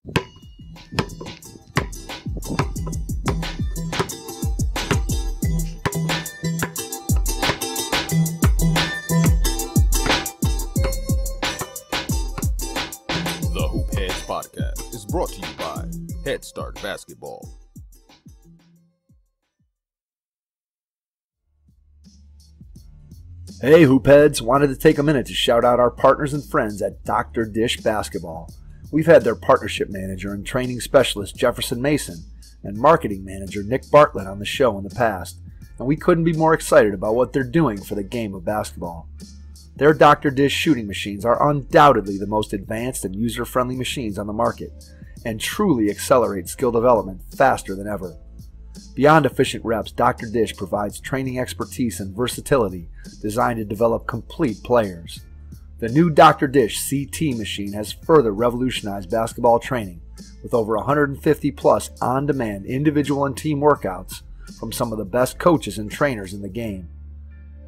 The Whoo Peds podcast is brought to you by Head Start Basketball. Hey Whoo Peds, wanted to take a minute to shout out our partners and friends at Dr. Dish Basketball. We've had their partnership manager and training specialist Jefferson Mason and marketing manager Nick Bartlett on the show in the past, and we couldn't be more excited about what they're doing for the game of basketball. Their Dr. Dish shooting machines are undoubtedly the most advanced and user-friendly machines on the market, and truly accelerate skill development faster than ever. Beyond efficient reps, Dr. Dish provides training expertise and versatility designed to develop complete players. The new Dr. Dish CT machine has further revolutionized basketball training with over 150 plus on-demand individual and team workouts from some of the best coaches and trainers in the game.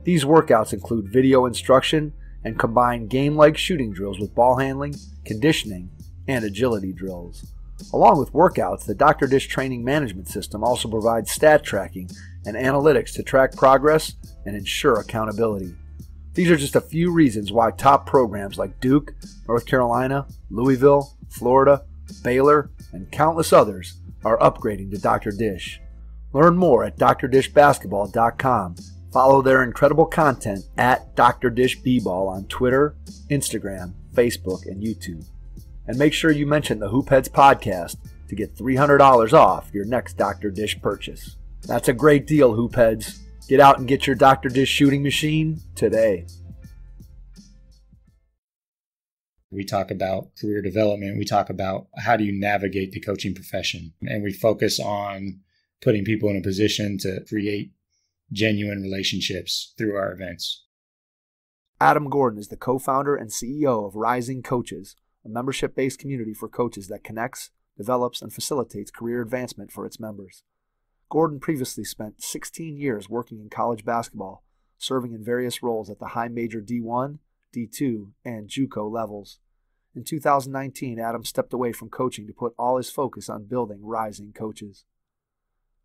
These workouts include video instruction and combine game-like shooting drills with ball handling, conditioning, and agility drills. Along with workouts, the Dr. Dish training management system also provides stat tracking and analytics to track progress and ensure accountability. These are just a few reasons why top programs like Duke, North Carolina, Louisville, Florida, Baylor, and countless others are upgrading to Dr. Dish. Learn more at drdishbasketball.com. Follow their incredible content at Dr. Dish B-Ball on Twitter, Instagram, Facebook, and YouTube. And make sure you mention the Whoo Peds podcast to get $300 off your next Dr. Dish purchase. That's a great deal, Whoo Peds. Get out and get your Dr. Dish shooting machine today. We talk about career development. We talk about how do you navigate the coaching profession. And we focus on putting people in a position to create genuine relationships through our events. Adam Gordon is the co-founder and CEO of Rising Coaches, a membership-based community for coaches that connects, develops, and facilitates career advancement for its members. Gordon previously spent 16 years working in college basketball, serving in various roles at the high major D1, D2, and Juco levels. In 2019, Adam stepped away from coaching to put all his focus on building Rising Coaches.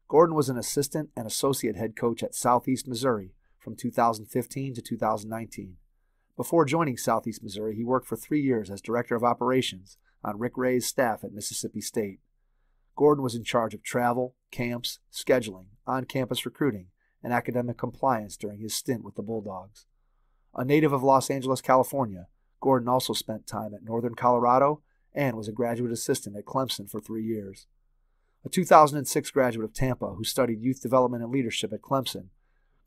Gordon was an assistant and associate head coach at Southeast Missouri from 2015 to 2019. Before joining Southeast Missouri, he worked for 3 years as director of operations on Rick Ray's staff at Mississippi State. Gordon was in charge of travel, camps, scheduling, on-campus recruiting, and academic compliance during his stint with the Bulldogs. A native of Los Angeles, California, Gordon also spent time at Northern Colorado and was a graduate assistant at Clemson for 3 years. A 2006 graduate of Tampa who studied youth development and leadership at Clemson,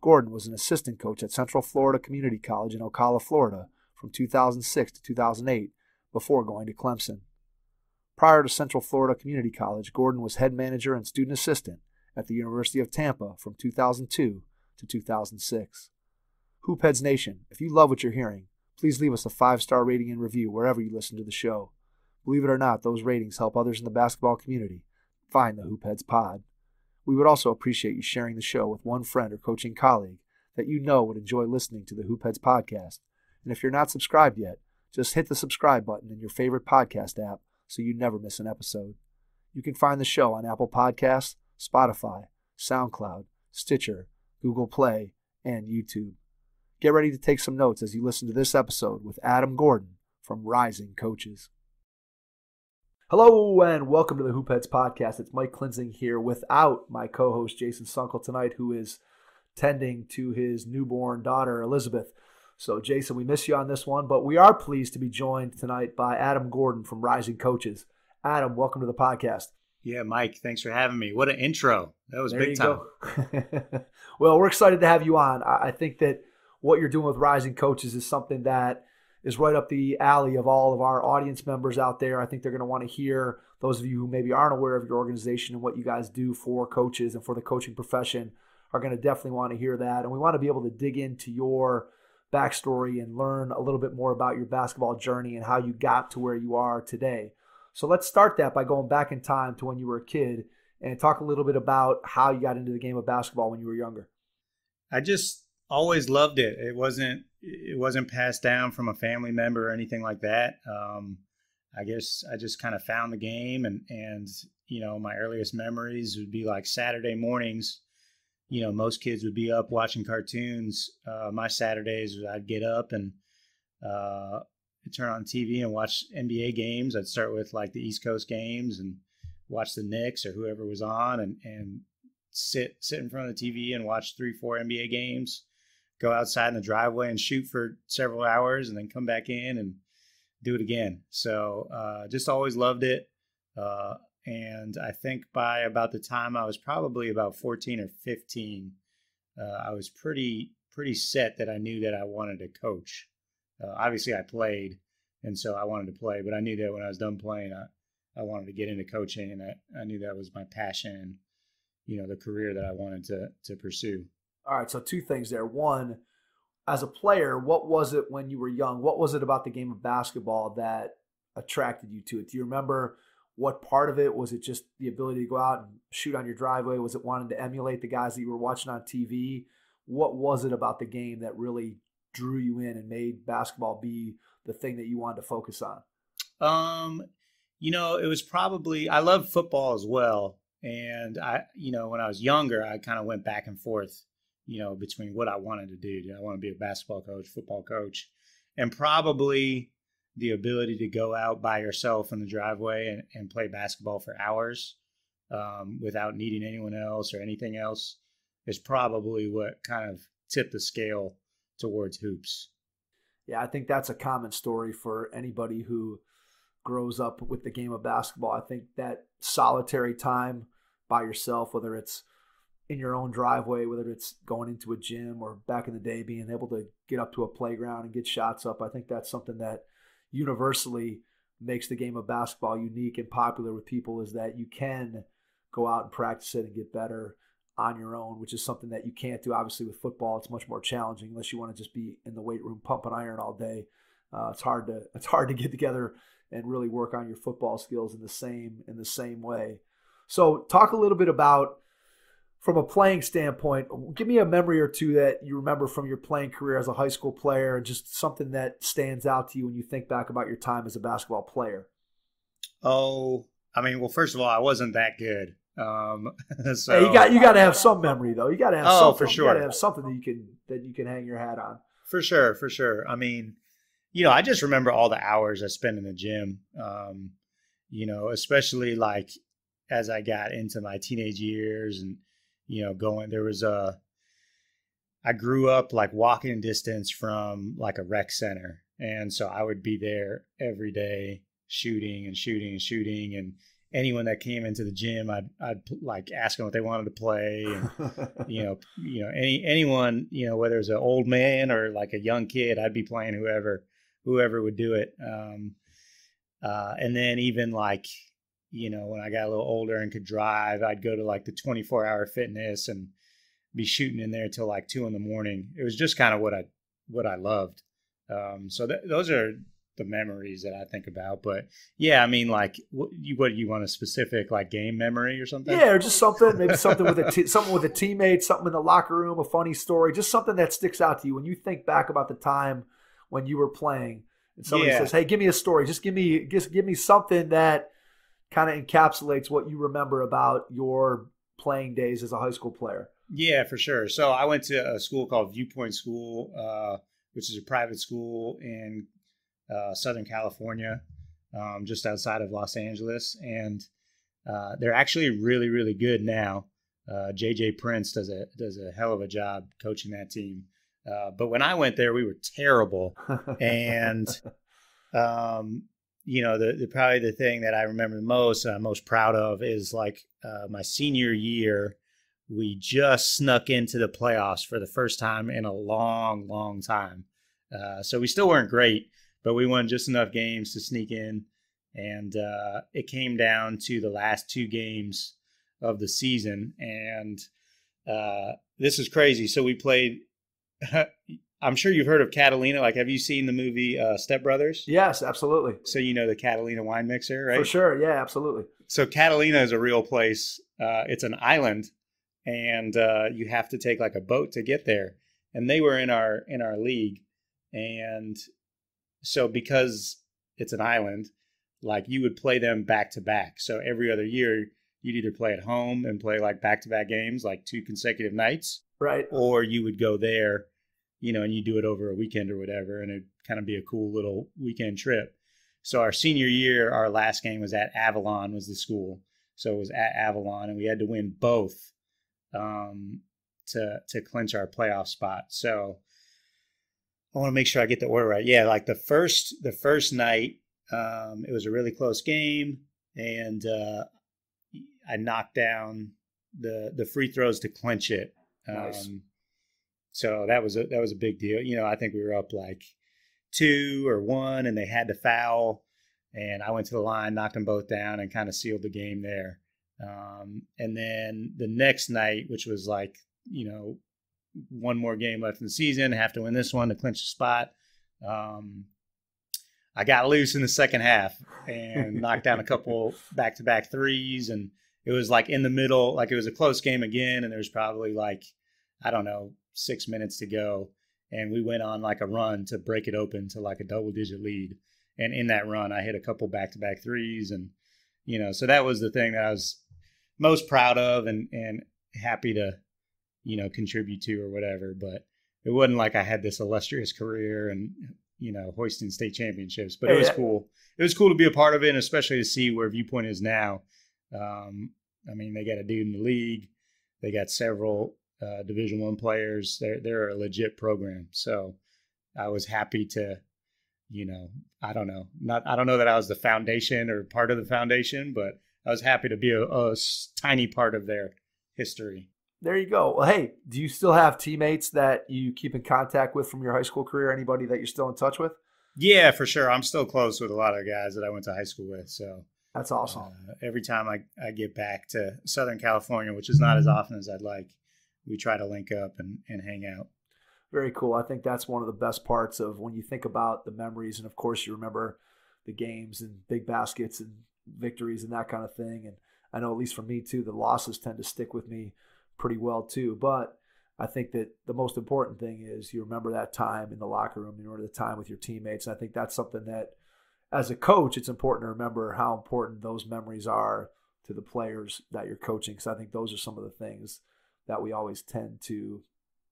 Gordon was an assistant coach at Central Florida Community College in Ocala, Florida from 2006 to 2008 before going to Clemson. Prior to Central Florida Community College, Gordon was head manager and student assistant at the University of Tampa from 2002 to 2006. Whoo Peds Nation, if you love what you're hearing, please leave us a 5-star rating and review wherever you listen to the show. Believe it or not, those ratings help others in the basketball community find the Whoo Peds pod. We would also appreciate you sharing the show with one friend or coaching colleague that you know would enjoy listening to the Whoo Peds podcast. And if you're not subscribed yet, just hit the subscribe button in your favorite podcast app so you never miss an episode. You can find the show on Apple Podcasts, Spotify, Soundcloud, Stitcher, Google Play, and YouTube. Get ready to take some notes as you listen to this episode with Adam Gordon from Rising Coaches. Hello and welcome to the Whoo Peds podcast. It's Mike Klinzing here without my co-host Jason Suckle tonight, who is tending to his newborn daughter Elizabeth. So Jason, we miss you on this one, but we are pleased to be joined tonight by Adam Gordon from Rising Coaches. Adam, welcome to the podcast. Yeah, Mike, thanks for having me. What an intro. That was big time. Well, we're excited to have you on. I think that what you're doing with Rising Coaches is something that is right up the alley of all of our audience members out there. I think they're going to want to hear, those of you who maybe aren't aware of your organization and what you guys do for coaches and for the coaching profession are going to definitely want to hear that. And we want to be able to dig into your backstory and learn a little bit more about your basketball journey and how you got to where you are today. So let's start that by going back in time to when you were a kid and talk a little bit about how you got into the game of basketball when you were younger. I just always loved it. It wasn't passed down from a family member or anything like that. I guess I just kind of found the game, and my earliest memories would be like Saturday mornings. Most kids would be up watching cartoons. My Saturdays, I'd get up and turn on TV and watch NBA games. I'd start with like the East Coast games and watch the Knicks or whoever was on, and sit in front of the TV and watch 3-4 NBA games. Go outside in the driveway and shoot for several hours, and then come back in and do it again. So just always loved it. And I think by about the time I was probably about 14 or 15, I was pretty set that I knew that I wanted to coach. Obviously, I played, and so I wanted to play. But I knew that when I was done playing, I wanted to get into coaching, and I knew that was my passion and, the career that I wanted to pursue. All right, so two things there. One, as a player, what was it when you were young? What was it about the game of basketball that attracted you to it? Do you remember what part of it? Was it just the ability to go out and shoot on your driveway? Was it wanting to emulate the guys that you were watching on TV? What was it about the game that really drew you in and made basketball be the thing that you wanted to focus on? It was probably, I love football as well. And when I was younger, I kind of went back and forth, between what I wanted to do. Did I want to be a basketball coach, football coach? And probably the ability to go out by yourself in the driveway and play basketball for hours without needing anyone else or anything else is probably what kind of tipped the scale towards hoops. Yeah, I think that's a common story for anybody who grows up with the game of basketball. I think that solitary time by yourself, whether it's in your own driveway, whether it's going into a gym or back in the day being able to get up to a playground and get shots up, I think that's something that universally makes the game of basketball unique and popular with people, is that you can go out and practice it and get better on your own, which is something that you can't do. Obviously with football, it's much more challenging unless you want to just be in the weight room pumping iron all day. It's hard to get together and really work on your football skills in the same way. So talk a little bit about, from a playing standpoint, give me a memory or two that you remember from your playing career as a high school player, and just something that stands out to you when you think back about your time as a basketball player. Oh, I mean, well, first of all, I wasn't that good. So hey, you got to have some memory though. You got to have something. For sure. You got to have something that you can hang your hat on. For sure. I mean, I just remember all the hours I spent in the gym. Especially like as I got into my teenage years and I grew up like walking distance from like a rec center. And so I would be there every day shooting. And anyone that came into the gym, I'd like ask them what they wanted to play. And, anyone, whether it was an old man or like a young kid, I'd be playing whoever would do it. And then even like, when I got a little older and could drive, I'd go to like the 24-hour fitness and be shooting in there till like 2 a.m. It was just kind of what I loved. So those are the memories that I think about. But yeah, I mean, like what you want, a specific like game memory or something? Yeah, or just something, maybe something something with a teammate, something in the locker room, a funny story, just something that sticks out to you when you think back about the time when you were playing and somebody says, "Hey, give me a story. Just give me something that kind of encapsulates what you remember about your playing days as a high school player." Yeah, for sure. So I went to a school called Viewpoint School, which is a private school in Southern California, just outside of Los Angeles. And they're actually really, really good now. JJ Prince does a hell of a job coaching that team. But when I went there, we were terrible. And probably the thing that I remember the most and I'm most proud of is like my senior year, we just snuck into the playoffs for the first time in a long, long time. So we still weren't great, but we won just enough games to sneak in. And it came down to the last 2 games of the season. And this is crazy. So we played I'm sure you've heard of Catalina. Like, have you seen the movie Step Brothers? Yes, absolutely. So you know the Catalina wine mixer, right? For sure, yeah, absolutely. So Catalina is a real place. It's an island, and you have to take like a boat to get there. And they were in our league, and so because it's an island, like you would play them back to back. So every other year you'd either play at home and play like back to back games, like 2 consecutive nights, Right. or you would go there, and you do it over a weekend or whatever, and it'd kind of be a cool little weekend trip. So our senior year, our last game was at Avalon, was the school. So it was at Avalon, and we had to win both to clinch our playoff spot. So I want to make sure I get the order right. Yeah, like the first night, it was a really close game, and I knocked down the free throws to clinch it. Nice. So that was a big deal. I think we were up like 2 or 1, and they had to foul, and I went to the line, knocked them both down, and kind of sealed the game there. And then the next night, which was like, one more game left in the season, have to win this one to clinch the spot. I got loose in the second half and knocked down a couple back-to-back threes, and it was like in the middle, like it was a close game again, and there was probably like, I don't know, 6 minutes to go, and we went on like a run to break it open to like a double-digit lead. And in that run, I hit a couple back-to-back threes, and so that was the thing that I was most proud of and happy to contribute to or whatever. But it wasn't like I had this illustrious career and hoisting state championships, but it was cool. It was cool to be a part of it, and especially to see where Viewpoint is now. I mean, they got a dude in the league. They got several Division I players. They're a legit program. So I was happy to, I don't know that I was the foundation or part of the foundation, but I was happy to be a tiny part of their history. There you go. Well, hey, do you still have teammates that you keep in contact with from your high school career? Anybody that you're still in touch with? Yeah, for sure. I'm still close with a lot of guys that I went to high school with. So that's awesome. Every time I get back to Southern California, which is not as often as I'd like, we try to link up and hang out. Very cool. I think that's one of the best parts of when you think about the memories. And of course, you remember the games and big baskets and victories and that kind of thing. And I know, at least for me too, the losses tend to stick with me pretty well too. But I think that the most important thing is you remember that time in the locker room, you remember the time with your teammates. And I think that's something that, as a coach, it's important to remember how important those memories are to the players that you're coaching. Because I think those are some of the things that we always tend to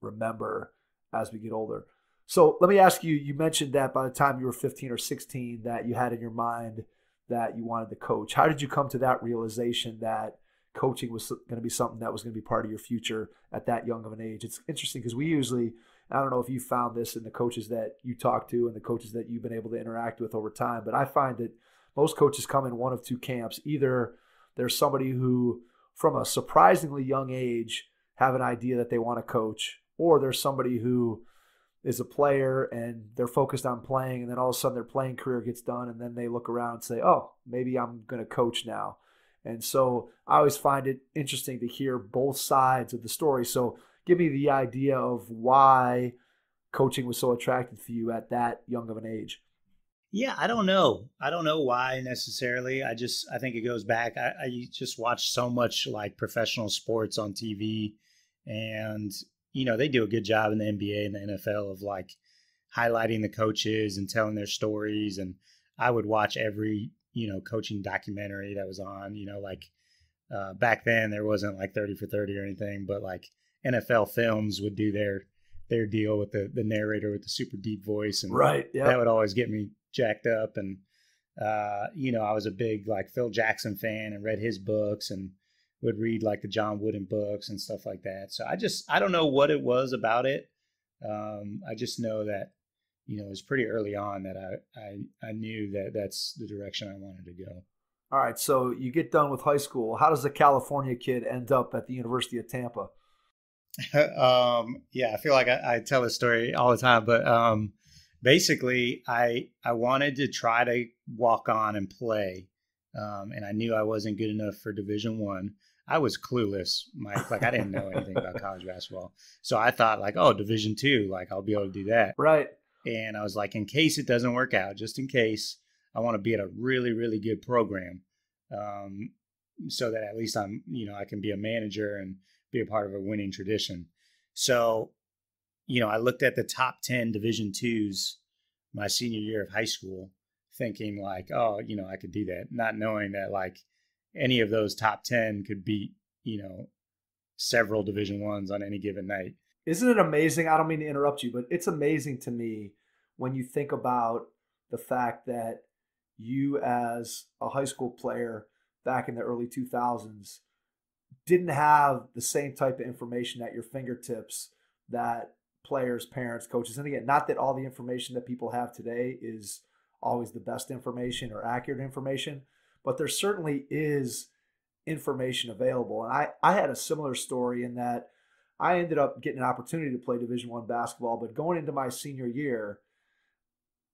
remember as we get older. So let me ask you, you mentioned that by the time you were 15 or 16 that you had in your mind that you wanted to coach. How did you come to that realization that coaching was going to be something that was going to be part of your future at that young of an age? It's interesting because we usually, I don't know if you found this in the coaches that you talk to and the coaches that you've been able to interact with over time, but I find that most coaches come in one of two camps. Either there's somebody who, from a surprisingly young age, have an idea that they want to coach, or there's somebody who is a player and they're focused on playing, and then all of a sudden their playing career gets done, and then they look around and say, oh, maybe I'm going to coach now. And so I always find it interesting to hear both sides of the story. So give me the idea of why coaching was so attractive to you at that young of an age. Yeah, I don't know. I don't know why necessarily. I think it goes back. I just watch so much like professional sports on TV, and they do a good job in the NBA and the NFL of like highlighting the coaches and telling their stories. And I would watch every, coaching documentary that was on, back then there wasn't like 30 for 30 or anything, but like NFL Films would do their deal with the narrator with the super deep voice. And right, yeah, that would always get me jacked up. And, I was a big like Phil Jackson fan and read his books and would read like the John Wooden books and stuff like that. So I don't know what it was about it. I just know that, it was pretty early on that I knew that that's the direction I wanted to go. All right. So you get done with high school. How does a California kid end up at the University of Tampa? Yeah, I feel like I tell this story all the time, but basically I wanted to try to walk on and play. And I knew I wasn't good enough for Division I. I was clueless, Mike. Like I didn't know anything about college basketball. So I thought like, oh, Division II, like I'll be able to do that. Right. And I was like, in case it doesn't work out, just in case, I want to be at a really, really good program. So that at least I'm, I can be a manager and be a part of a winning tradition. So, I looked at the top 10 Division IIs my senior year of high school, thinking like, oh, I could do that, not knowing that like any of those top 10 could beat, several Division I's on any given night. Isn't it amazing? I don't mean to interrupt you, but it's amazing to me when you think about the fact that you as a high school player back in the early 2000s didn't have the same type of information at your fingertips that players, parents, coaches, and again, not that all the information that people have today is always the best information or accurate information, but there certainly is information available. And I had a similar story in that I ended up getting an opportunity to play Division I basketball, but going into my senior year,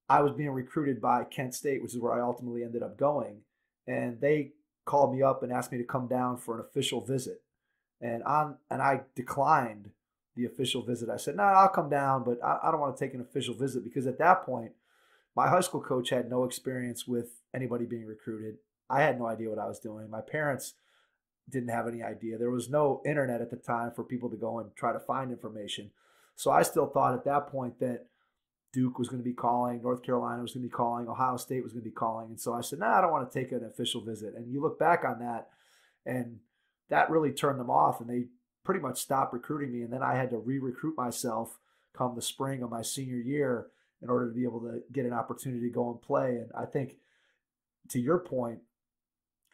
I was being recruited by Kent State, which is where I ultimately ended up going. And they called me up and asked me to come down for an official visit. And I declined the official visit. I said, no, I'll come down, but I don't want to take an official visit because at that point, my high school coach had no experience with anybody being recruited. I had no idea what I was doing. My parents didn't have any idea. There was no internet at the time for people to go and try to find information. So I still thought at that point that Duke was going to be calling, North Carolina was going to be calling, Ohio State was going to be calling. And so I said, I don't want to take an official visit. And you look back on that, and that really turned them off, and they pretty much stopped recruiting me. And then I had to re-recruit myself come the spring of my senior year in order to be able to get an opportunity to go and play. And I think, to your point,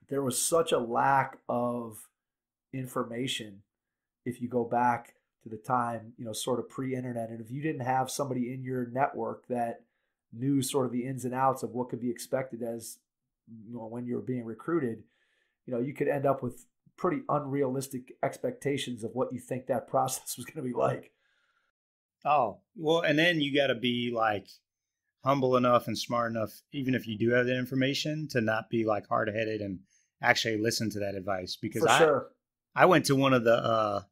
there was such a lack of information if you go back to the time, sort of pre-internet. And if you didn't have somebody in your network that knew sort of the ins and outs of what could be expected as, when you were being recruited, you could end up with pretty unrealistic expectations of what you think that process was going to be like. Oh, well, and then you got to be like humble enough and smart enough, even if you do have the information, to not be like hard-headed and actually listen to that advice. Because I went to one of the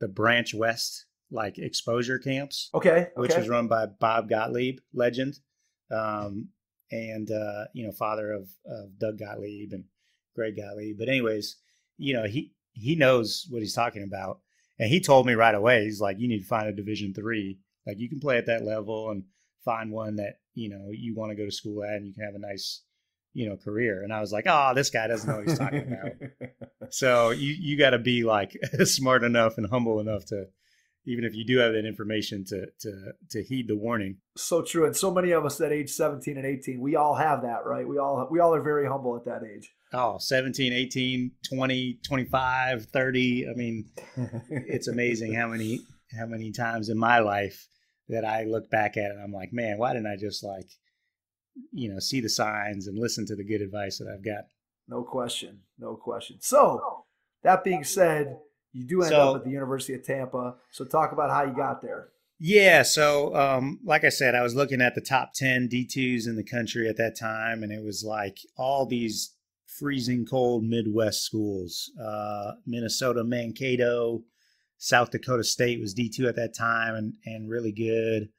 Branch West like exposure camps, which was run by Bob Gottlieb, legend, and father of Doug Gottlieb and Greg Galley. But anyways, he knows what he's talking about. And he told me right away, he's like, you need to find a Division III. Like, you can play at that level and find one that, you want to go to school at and you can have a nice, career. And I was like, oh, this guy doesn't know what he's talking about. So you got to be like smart enough and humble enough to, even if you do have that information, to heed the warning. So true. And so many of us at age 17 and 18, we all have that, right? We all are very humble at that age. Oh, 17, 18, 20, 25, 30. I mean, it's amazing how many times in my life that I look back at it and I'm like, man, why didn't I just see the signs and listen to the good advice that I've got? No question. So that being said, you do end up at the University of Tampa. So talk about how you got there. Yeah. So, like I said, I was looking at the top 10 D2s in the country at that time, and it was like all these freezing cold Midwest schools. Minnesota, Mankato, South Dakota State was D2 at that time and really good.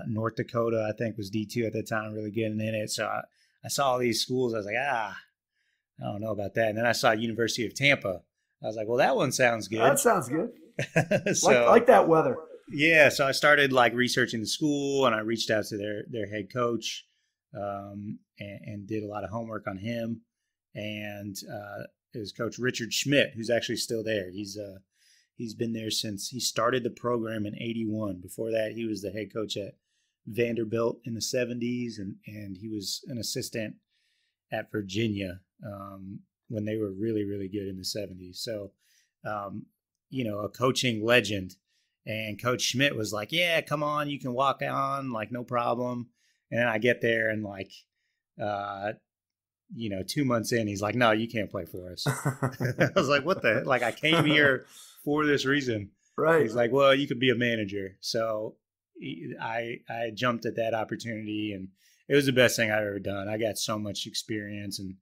North Dakota, I think, was D2 at that time, really good in it. So I saw all these schools. I was like, I don't know about that. And then I saw University of Tampa. I was like, well, that one sounds good. That sounds good. So, like that weather. Yeah. So I started researching the school, and I reached out to their head coach and did a lot of homework on him. And it was Coach Richard Schmidt, who's actually still there. He's been there since he started the program in '81. Before that, he was the head coach at Vanderbilt in the 70s, and he was an assistant at Virginia when they were really, really good in the 70s. So, a coaching legend. And Coach Schmidt was like, yeah, come on, you can walk on, no problem. And then I get there and 2 months in, he's like, no, you can't play for us. I was like, what the, I came here for this reason. Right. He's like, well, you could be a manager. So I jumped at that opportunity, and it was the best thing I've ever done. I got so much experience, and,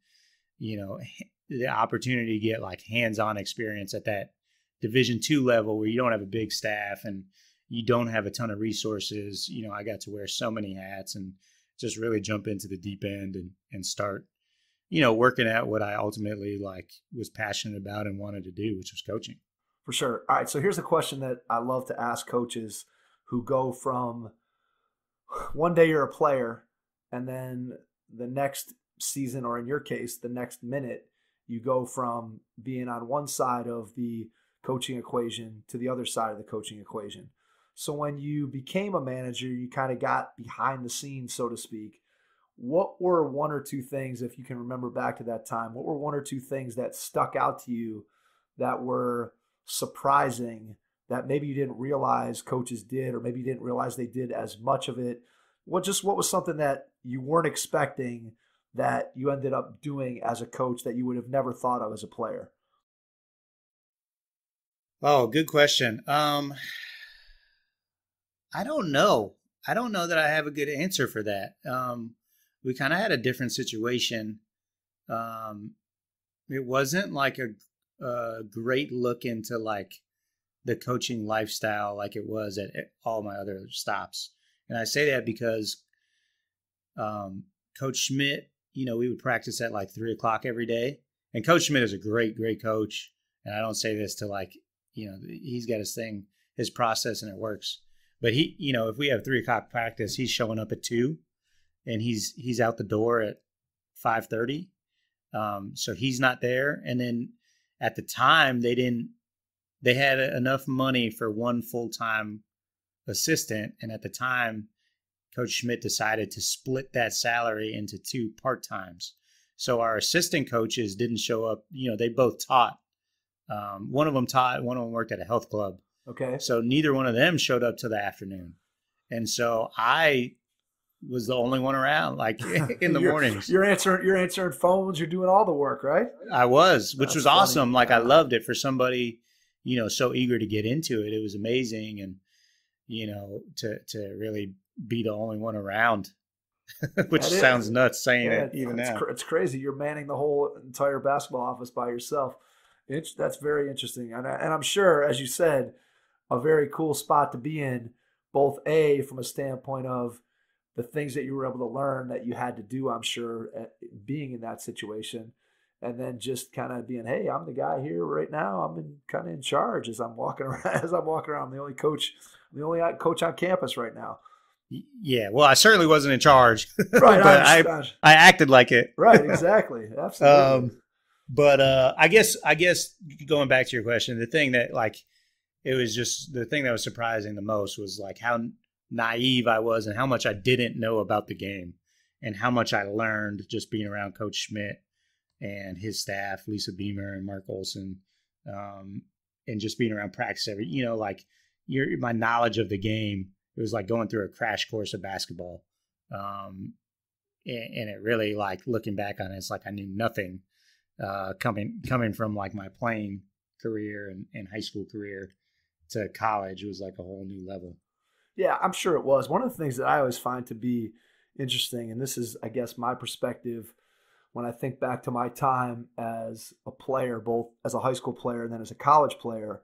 the opportunity to get hands-on experience at that Division II level where you don't have a big staff and you don't have a ton of resources. I got to wear so many hats and just really jump into the deep end and start, working at what I ultimately was passionate about and wanted to do, which was coaching. For sure. All right. So here's a question that I love to ask coaches who go from one day you're a player and then the next season, or in your case, the next minute, you go from being on one side of the coaching equation to the other side of the coaching equation. So when you became a manager, you kind of got behind the scenes, so to speak. What were one or two things, if you can remember back to that time, what were one or two things that stuck out to you that were surprising, that maybe you didn't realize coaches did, or maybe you didn't realize they did as much of it? What was something that you weren't expecting that you ended up doing as a coach that you would have never thought of as a player? Oh, good question. I don't know. I don't know that I have a good answer for that. We kind of had a different situation. It wasn't like a great look into like the coaching lifestyle like it was at all my other stops. And I say that because Coach Schmidt, we would practice at like 3:00 every day. And Coach Schmidt is a great, great coach. And I don't say this to like, he's got his thing, his process, and it works. But he, if we have 3:00 practice, he's showing up at 2:00, and he's out the door at 5:30. So he's not there. And then at the time they had enough money for one full-time assistant. And at the time, Coach Schmidt decided to split that salary into 2 part-times. So our assistant coaches didn't show up. They both taught. One of them taught, one of them worked at a health club. Okay. So neither one of them showed up till the afternoon. And so I was the only one around, like in the mornings. You're answering phones. You're doing all the work, right? I was, which was funny. awesome. Like I loved it for somebody, so eager to get into it. It was amazing. And, to really be the only one around, which sounds nuts saying it even now. It's crazy. You're manning the whole entire basketball office by yourself. That's very interesting. And I'm sure, as you said, a very cool spot to be in, both from a standpoint of the things that you were able to learn that you had to do, I'm sure, being in that situation. And then just kind of being, hey, I'm the guy here right now. I'm kind of in charge as I'm walking around. I'm the only coach on campus right now. Yeah, well, I certainly wasn't in charge. Right, but I acted like it. Right, exactly, absolutely. But I guess going back to your question, the thing that the thing that was surprising the most was like how naive I was and how much I didn't know about the game, and how much I learned just being around Coach Schmidt and his staff, Lisa Beamer and Mark Olson, and just being around practice my knowledge of the game. It was like going through a crash course of basketball. And it really, like, looking back on it, it's like I knew nothing coming from like my playing career and high school career to college. It was like a whole new level. Yeah, I'm sure it was. One of the things that I always find to be interesting, and this is, I guess, my perspective when I think back to my time as a player, both as a high school player and then as a college player,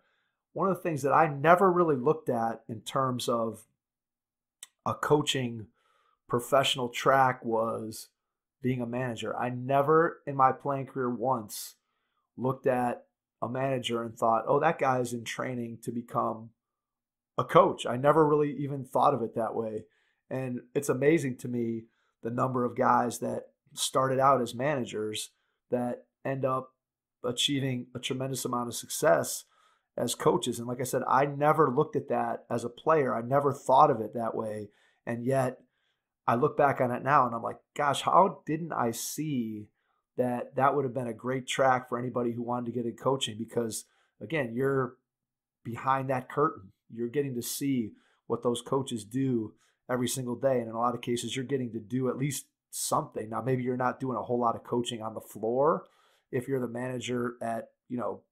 one of the things that I never really looked at in terms of a coaching professional track was being a manager. I never in my playing career once looked at a manager and thought, oh, that guy's in training to become a coach. I never really even thought of it that way. And it's amazing to me the number of guys that started out as managers that end up achieving a tremendous amount of success as coaches. And like I said, I never looked at that as a player. I never thought of it that way. And yet I look back on it now and I'm like, gosh, how didn't I see that would have been a great track for anybody who wanted to get into coaching? Because again, you're behind that curtain. You're getting to see what those coaches do every single day. And in a lot of cases, you're getting to do at least something. Now, maybe you're not doing a whole lot of coaching on the floor. If you're the manager at,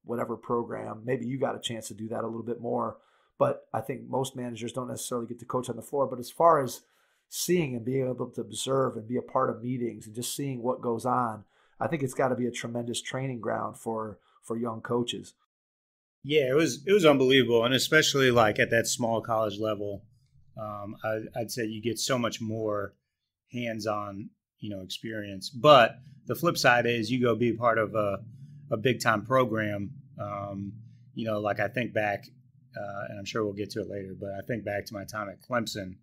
whatever program, maybe you got a chance to do that a little bit more. But I think most managers don't necessarily get to coach on the floor. But as far as seeing and being able to observe and be a part of meetings and just seeing what goes on, I think it's got to be a tremendous training ground for young coaches. Yeah, it was unbelievable. And especially like at that small college level, I'd say you get so much more hands-on, experience. But the flip side is you go be part of a big-time program. Like I think back, and I'm sure we'll get to it later, but I think back to my time at Clemson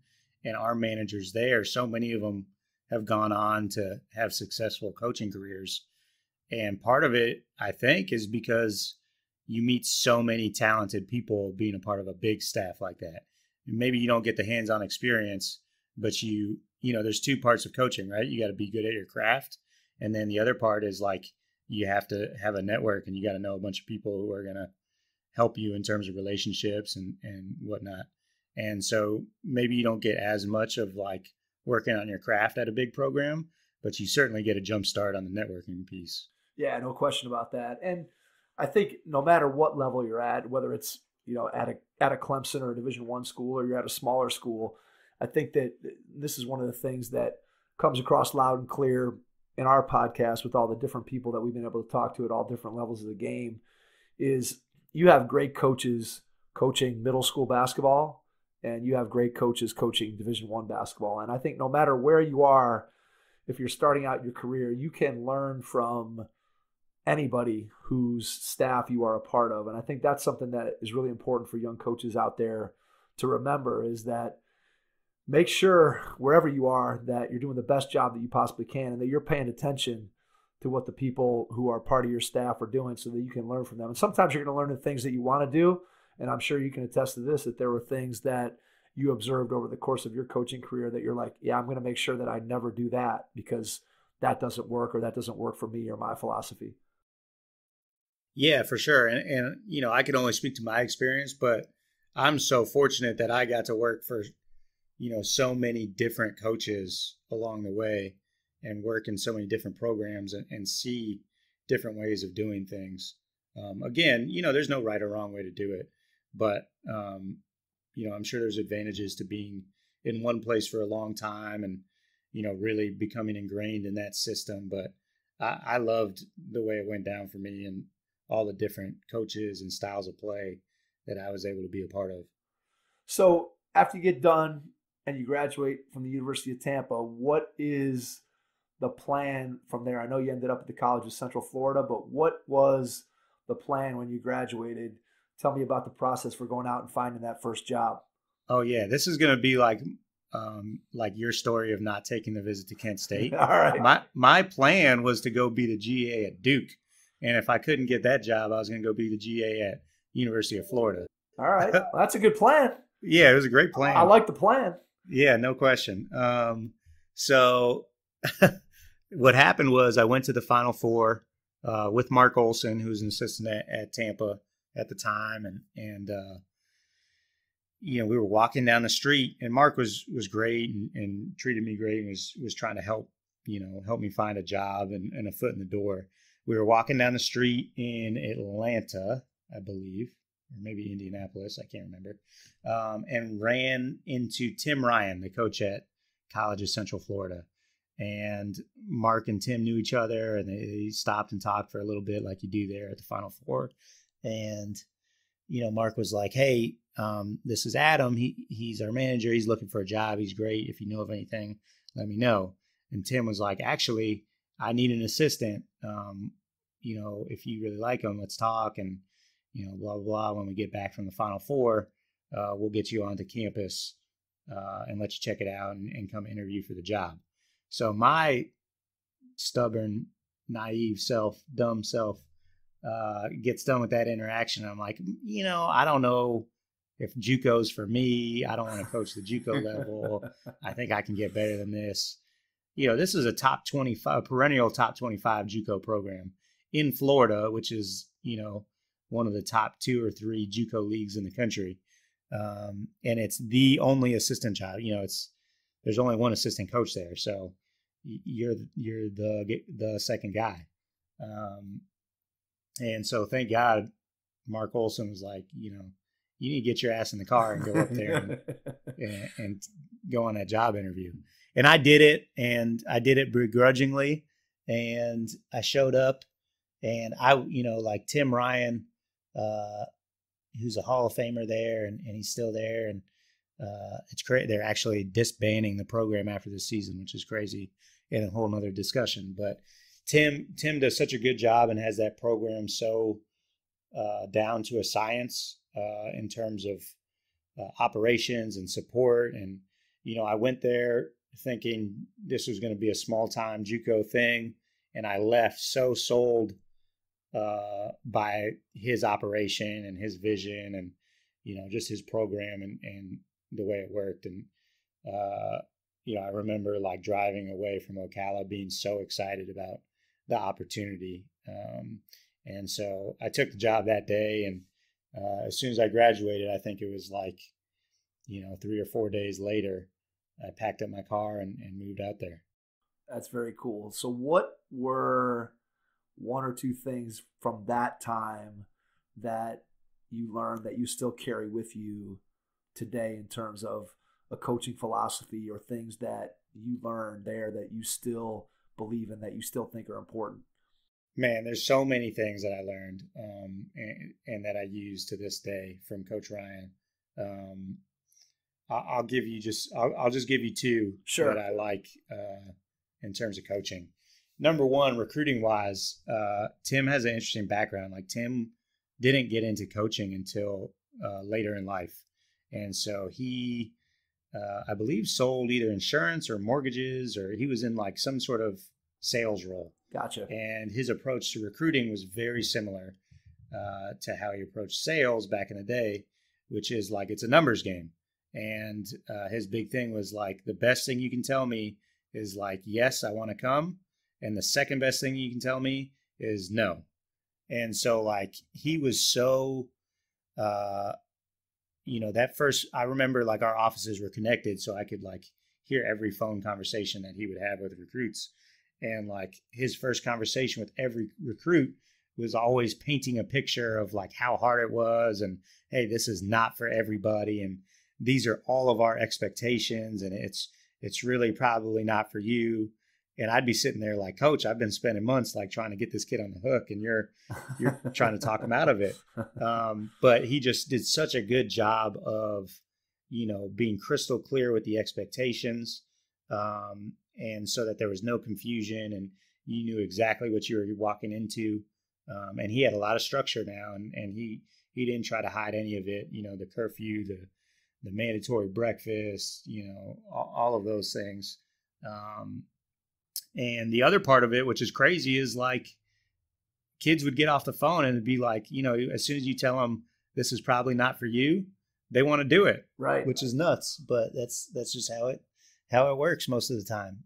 and our managers there, so many of them have gone on to have successful coaching careers. And part of it, I think, is because you meet so many talented people being a part of a big staff like that. Maybe you don't get the hands-on experience, but you know, there's two parts of coaching, right? You got to be good at your craft. And then the other part is like, you have to have a network, and you got to know a bunch of people who are going to help you in terms of relationships and whatnot. And so maybe you don't get as much of like working on your craft at a big program, but you certainly get a jump start on the networking piece. Yeah, no question about that. And I think no matter what level you're at, whether it's, you know, at a Clemson or a Division I school, or you're at a smaller school, I think that this is one of the things that comes across loud and clear in our podcast with all the different people that we've been able to talk to at all different levels of the game, is you have great coaches coaching middle school basketball, and you have great coaches coaching Division I basketball. And I think no matter where you are, if you're starting out your career, you can learn from anybody whose staff you are a part of. And I think that's something that is really important for young coaches out there to remember, is that make sure wherever you are that you're doing the best job that you possibly can, and that you're paying attention to what the people who are part of your staff are doing, so that you can learn from them. And sometimes you're going to learn the things that you want to do. And I'm sure you can attest to this, that there were things that you observed over the course of your coaching career that you're like, yeah, I'm going to make sure that I never do that, because that doesn't work, or that doesn't work for me or my philosophy. Yeah, for sure. And you know, I can only speak to my experience, but I'm so fortunate that I got to work for, you know, so many different coaches along the way, and work in so many different programs, and see different ways of doing things. Again, you know, there's no right or wrong way to do it, but, you know, I'm sure there's advantages to being in one place for a long time and, you know, really becoming ingrained in that system. But I loved the way it went down for me, and all the different coaches and styles of play that I was able to be a part of. So after you get done and you graduate from the University of Tampa, what is the plan from there? I know you ended up at the College of Central Florida, but what was the plan when you graduated? Tell me about the process for going out and finding that first job. Oh yeah, this is going to be like your story of not taking the visit to Kent State. All right. My plan was to go be the GA at Duke, and if I couldn't get that job, I was going to go be the GA at University of Florida. All right, well, that's a good plan. Yeah, it was a great plan. I like the plan. Yeah, no question. So what happened was I went to the Final Four with Mark Olson, who was an assistant at Tampa at the time, and you know, we were walking down the street, and Mark was great and treated me great, and was trying to help me find a job and a foot in the door. We were walking down the street in Atlanta, I believe, or maybe Indianapolis, I can't remember, and ran into Tim Ryan, the coach at College of Central Florida. And Mark and Tim knew each other, and they stopped and talked for a little bit, like you do there at the Final Four. And, you know, Mark was like, hey, this is Adam. He's our manager. He's looking for a job. He's great. If you know of anything, let me know. And Tim was like, actually, I need an assistant. You know, if you really like him, let's talk. And, you know, blah, blah, blah. When we get back from the Final Four, we'll get you onto campus and let you check it out and come interview for the job. So my stubborn, naive self, dumb self, gets done with that interaction. I'm like, you know, I don't know if Juco's for me. I don't want to coach the Juco level. I think I can get better than this. You know, this is a top 25, perennial top 25 Juco program in Florida, which is, you know, one of the top 2 or 3 Juco leagues in the country. And it's the only assistant job. You know, there's only one assistant coach there. So you're the second guy. And so thank God Mark Olson was like, you know, you need to get your ass in the car and go up there and go on that job interview. And I did it, and I did it begrudgingly. And I showed up, and you know, like Tim Ryan, who's a Hall of Famer there, and he's still there. And it's great. They're actually disbanding the program after this season, which is crazy, and a whole nother discussion. But Tim does such a good job and has that program so down to a science in terms of operations and support. And, you know, I went there thinking this was going to be a small time Juco thing. And I left so sold by his operation and his vision and, just his program and the way it worked. And, I remember like driving away from Ocala being so excited about the opportunity. And so I took the job that day. And as soon as I graduated, I think it was like, 3 or 4 days later, I packed up my car and moved out there. That's very cool. So what were one or two things from that time that you learned that you still carry with you today in terms of a coaching philosophy or things that you learned there that you still believe in, that you still think are important? Man, there's so many things that I learned and that I use to this day from Coach Ryan. I'll just give you two Sure. that I like in terms of coaching. Number one, recruiting wise, Tim has an interesting background. Like Tim didn't get into coaching until later in life. And so he, I believe, sold either insurance or mortgages, or he was in like some sort of sales role. Gotcha. And his approach to recruiting was very similar to how he approached sales back in the day, which is like it's a numbers game. And his big thing was like, the best thing you can tell me is like, yes, I want to come. And the second best thing you can tell me is no. And so like he was so, that first, I remember like our offices were connected, so I could like hear every phone conversation that he would have with recruits. And like his first conversation with every recruit was always painting a picture of like how hard it was. And, hey, this is not for everybody. And these are all of our expectations. And it's really probably not for you. And I'd be sitting there like, Coach, I've been spending months like trying to get this kid on the hook, and you're trying to talk him out of it. But he just did such a good job of, being crystal clear with the expectations. And so that there was no confusion and you knew exactly what you were walking into. And he had a lot of structure now, and he didn't try to hide any of it, the curfew, the mandatory breakfast, all of those things. And the other part of it, which is crazy, is like kids would get off the phone and it'd be like, as soon as you tell them this is probably not for you, they want to do it. Right. Which is nuts, but that's just how it works most of the time.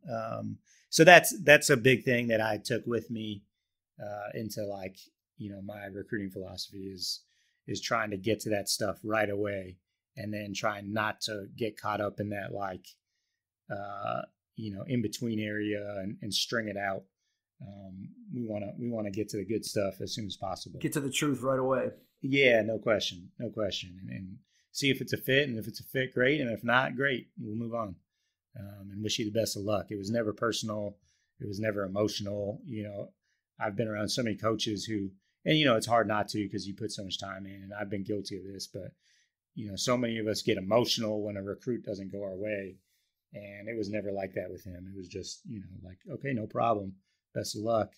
So that's a big thing that I took with me into like, my recruiting philosophy is trying to get to that stuff right away, and then trying not to get caught up in that like, in between area and string it out. We want to get to the good stuff as soon as possible. Get to the truth right away. Yeah, no question. And see if it's a fit, and if it's a fit, great. And if not, great. We'll move on. And wish you the best of luck. It was never personal. It was never emotional. I've been around so many coaches who, and it's hard not to because you put so much time in, and I've been guilty of this, but so many of us get emotional when a recruit doesn't go our way. And it was never like that with him. It was just, like, okay, no problem. Best of luck.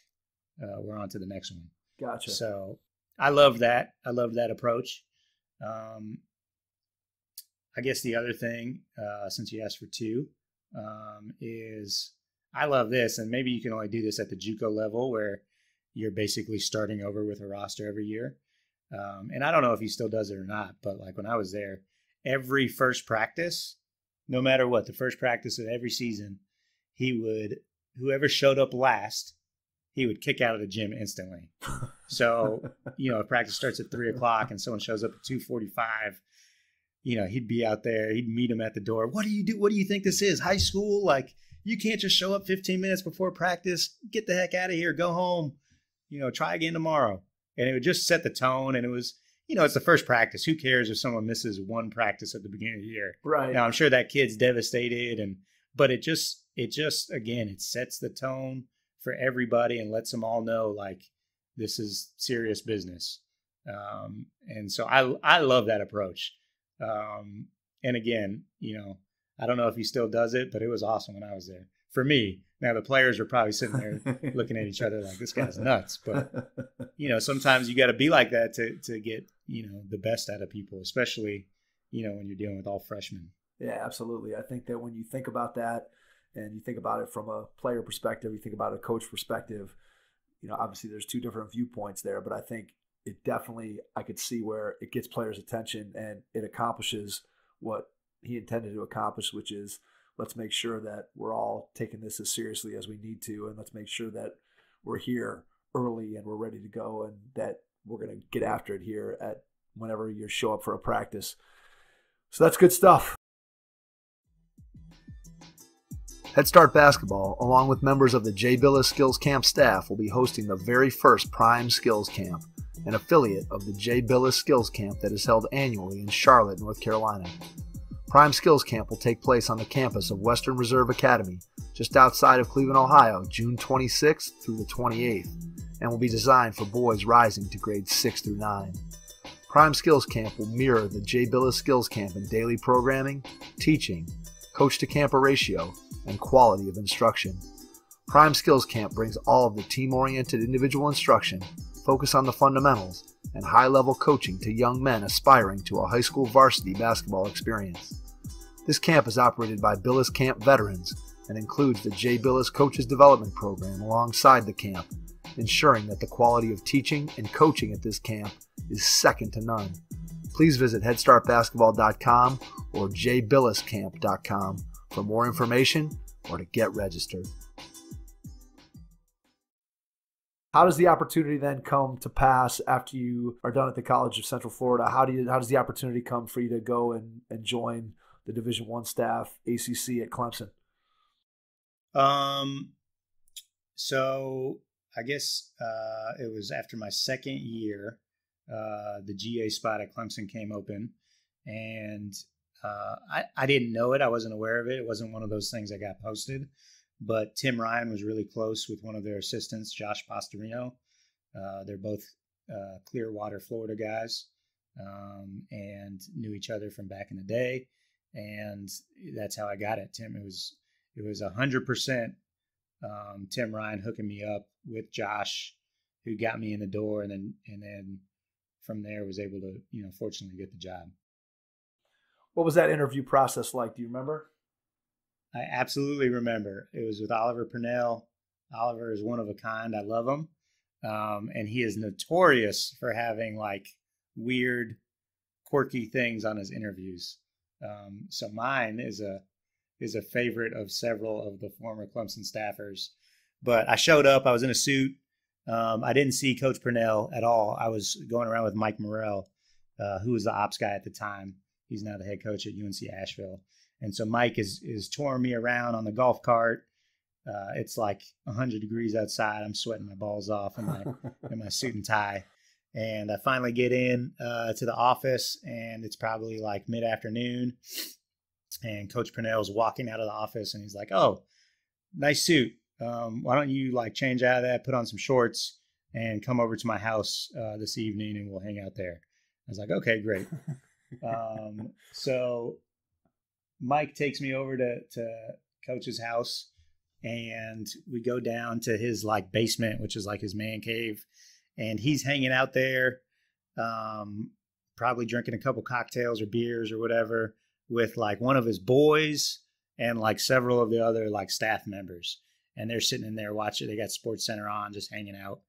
We're on to the next one. Gotcha. So I love that. I love that approach. I guess the other thing, since you asked for two, is I love this, and maybe you can only do this at the Juco level where you're basically starting over with a roster every year. And I don't know if he still does it or not, but like when I was there, every first practice, no matter what, the first practice of every season, whoever showed up last, he would kick out of the gym instantly. So, if practice starts at 3:00 and someone shows up at 2:45, he'd be out there, he'd meet him at the door. What do you do? What do you think this is? High school? Like, you can't just show up 15 minutes before practice. Get the heck out of here. Go home. Try again tomorrow. And it would just set the tone. And it was, it's the first practice. Who cares if someone misses one practice at the beginning of the year? Right. Now, I'm sure that kid's devastated. But it just, again, it sets the tone for everybody and lets them all know, like, this is serious business. And so I love that approach. And again, I don't know if he still does it, but it was awesome when I was there. For me, now the players were probably sitting there looking at each other like, this guy's nuts. But, sometimes you got to be like that to get, the best out of people, especially, when you're dealing with all freshmen. Yeah, absolutely. I think that when you think about that, And you think about it from a player perspective, you think about a coach perspective, obviously there's two different viewpoints there, but I think it definitely, I could see where it gets players' attention and it accomplishes what he intended to accomplish, which is let's make sure that we're all taking this as seriously as we need to, and let's make sure that we're here early and we're ready to go, and that we're going to get after it here at whenever you show up for a practice. So that's good stuff. Head Start Basketball, along with members of the J. Billis Skills Camp staff, will be hosting the very first Prime Skills Camp, an affiliate of the J. Billis Skills Camp that is held annually in Charlotte, North Carolina. Prime Skills Camp will take place on the campus of Western Reserve Academy, just outside of Cleveland, Ohio, June 26th through the 28th, and will be designed for boys rising to grades 6 through 9. Prime Skills Camp will mirror the J. Billis Skills Camp in daily programming, teaching, coach-to-camper ratio, and quality of instruction. Prime Skills Camp brings all of the team-oriented individual instruction, focus on the fundamentals, and high-level coaching to young men aspiring to a high school varsity basketball experience. This camp is operated by Billis Camp veterans and includes the J. Billis Coaches Development Program alongside the camp, ensuring that the quality of teaching and coaching at this camp is second to none. Please visit headstartbasketball.com or jbilliscamp.com for more information or to get registered. How does the opportunity then come to pass after you are done at the College of Central Florida? How does the opportunity come for you to go and join the Division I staff, ACC at Clemson? So I guess it was after my second year, the GA spot at Clemson came open, and I didn't know it. I wasn't aware of it. It wasn't one of those things that got posted. But Tim Ryan was really close with one of their assistants, Josh Pastorino. They're both Clearwater, Florida guys, and knew each other from back in the day. And that's how I got it. Tim, it was 100% Tim Ryan hooking me up with Josh, who got me in the door, and then from there was able to, fortunately get the job. What was that interview process like? Do you remember? I absolutely remember. It was with Oliver Purnell. Oliver is one of a kind. I love him. And he is notorious for having like weird, quirky things on his interviews. So mine is a favorite of several of the former Clemson staffers. But I showed up. I was in a suit. I didn't see Coach Purnell at all. I was going around with Mike Morrell, who was the ops guy at the time. He's now the head coach at UNC Asheville. And so Mike is touring me around on the golf cart. It's like 100 degrees outside. I'm sweating my balls off in my suit and tie. And I finally get in to the office, and it's probably like mid-afternoon. And Coach Purnell's walking out of the office, and he's like, "Oh, nice suit. Why don't you like change out of that, put on some shorts, and come over to my house this evening, and we'll hang out there." I was like, "Okay, great." So Mike takes me over to Coach's house, and we go down to his like basement, which is like his man cave, and he's hanging out there, probably drinking a couple cocktails or beers or whatever with like one of his boys and like several of the other like staff members. And they're sitting in there watching. They got Sports Center on, just hanging out.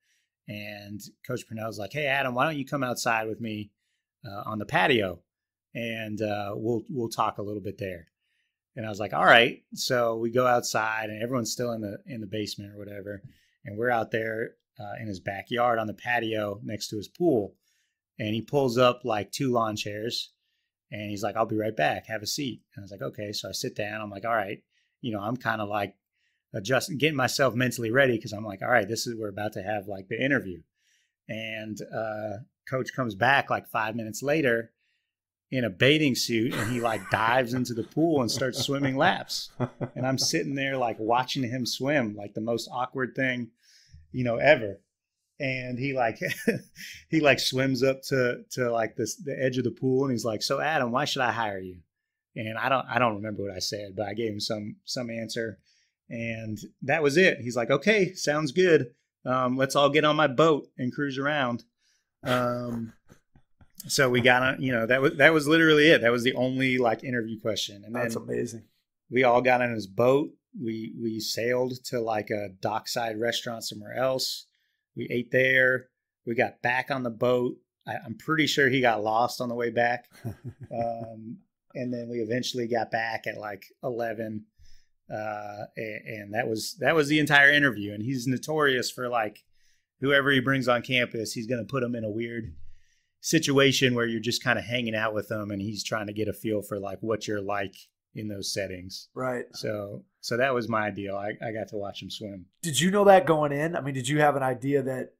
And Coach Purnell's like, "Hey, Adam, why don't you come outside with me on the patio, and we'll talk a little bit there." And I was like, "All right." So we go outside, and everyone's still in the basement or whatever, and we're out there in his backyard on the patio next to his pool. And he pulls up like 2 lawn chairs, and he's like, "I'll be right back. Have a seat." And I was like, "Okay." So I sit down. I'm like, "All right." I'm kind of like getting myself mentally ready, because I'm like, all right, we're about to have like the interview. And Coach comes back like 5 minutes later in a bathing suit, and he like dives into the pool and starts swimming laps. And I'm sitting there like watching him swim, like the most awkward thing, ever. And he like he like swims up to like the edge of the pool, and he's like, "So Adam, why should I hire you?" And I don't remember what I said, but I gave him some answer. And that was it. He's like, "Okay, sounds good. Let's all get on my boat and cruise around." So we got on, that was literally it. That was the only like interview question. And that's amazing. We all got on his boat, we sailed to like a dockside restaurant somewhere else. We ate there. We got back on the boat. I'm pretty sure he got lost on the way back. And then we eventually got back at like 11. And that was the entire interview. And he's notorious for like whoever he brings on campus, he's going to put them in a weird situation where you're just kind of hanging out with them, and he's trying to get a feel for like what you're like in those settings. Right. So that was my deal. I got to watch him swim. Did you know that going in? I mean, did you have an idea that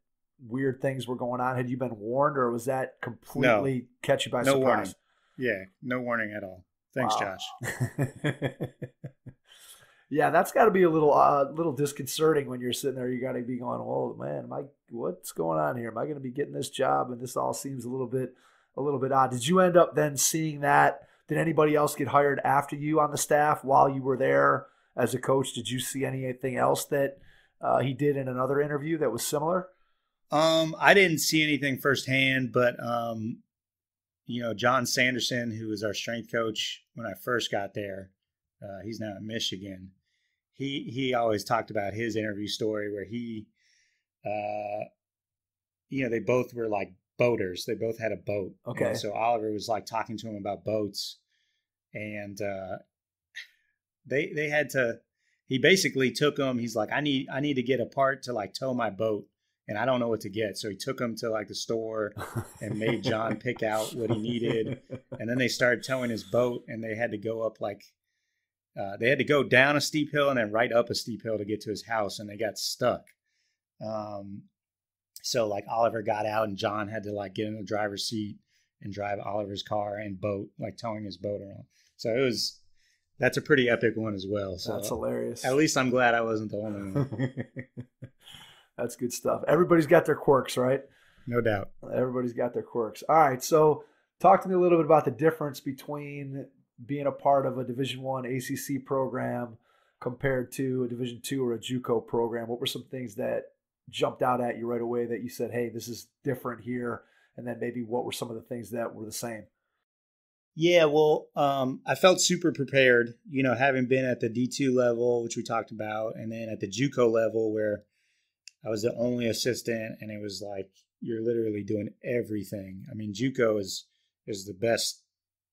weird things were going on? Had you been warned, or was that completely catch you by surprise? Warning. Yeah, no warning at all. Thanks, wow. Josh. Yeah, that's got to be a little disconcerting when you're sitting there. You got to be going, "Oh man, what's going on here? Am I going to be getting this job?" And this all seems a little bit odd. Did you end up then seeing that? Did anybody else get hired after you on the staff while you were there as a coach? Did you see anything else that he did in another interview that was similar? I didn't see anything firsthand, but John Sanderson, who was our strength coach when I first got there, he's now in Michigan. He always talked about his interview story where he, they both were like boaters. They both had a boat. Okay. And so Oliver was like talking to him about boats, and they had to. He basically took them. He's like, I need to get a part to like tow my boat, and I don't know what to get. So he took him to like the store and made John pick out what he needed, and then they started towing his boat, and they had to go up like. They had to go down a steep hill and then right up a steep hill to get to his house, and they got stuck. So like Oliver got out, and John had to like get in the driver's seat and drive Oliver's car and boat, like towing his boat around. So that's a pretty epic one as well. So that's hilarious. At least I'm glad I wasn't the only one. That's good stuff. Everybody's got their quirks, right? No doubt. Everybody's got their quirks. All right. So talk to me a little bit about the difference between being a part of a Division I ACC program compared to a Division II or a Juco program. What were some things that jumped out at you right away that you said, hey, this is different here? And then maybe what were some of the things that were the same? Yeah, well, I felt super prepared, having been at the D2 level, which we talked about, and then at the Juco level where I was the only assistant, and it was like you're literally doing everything. I mean, Juco is the best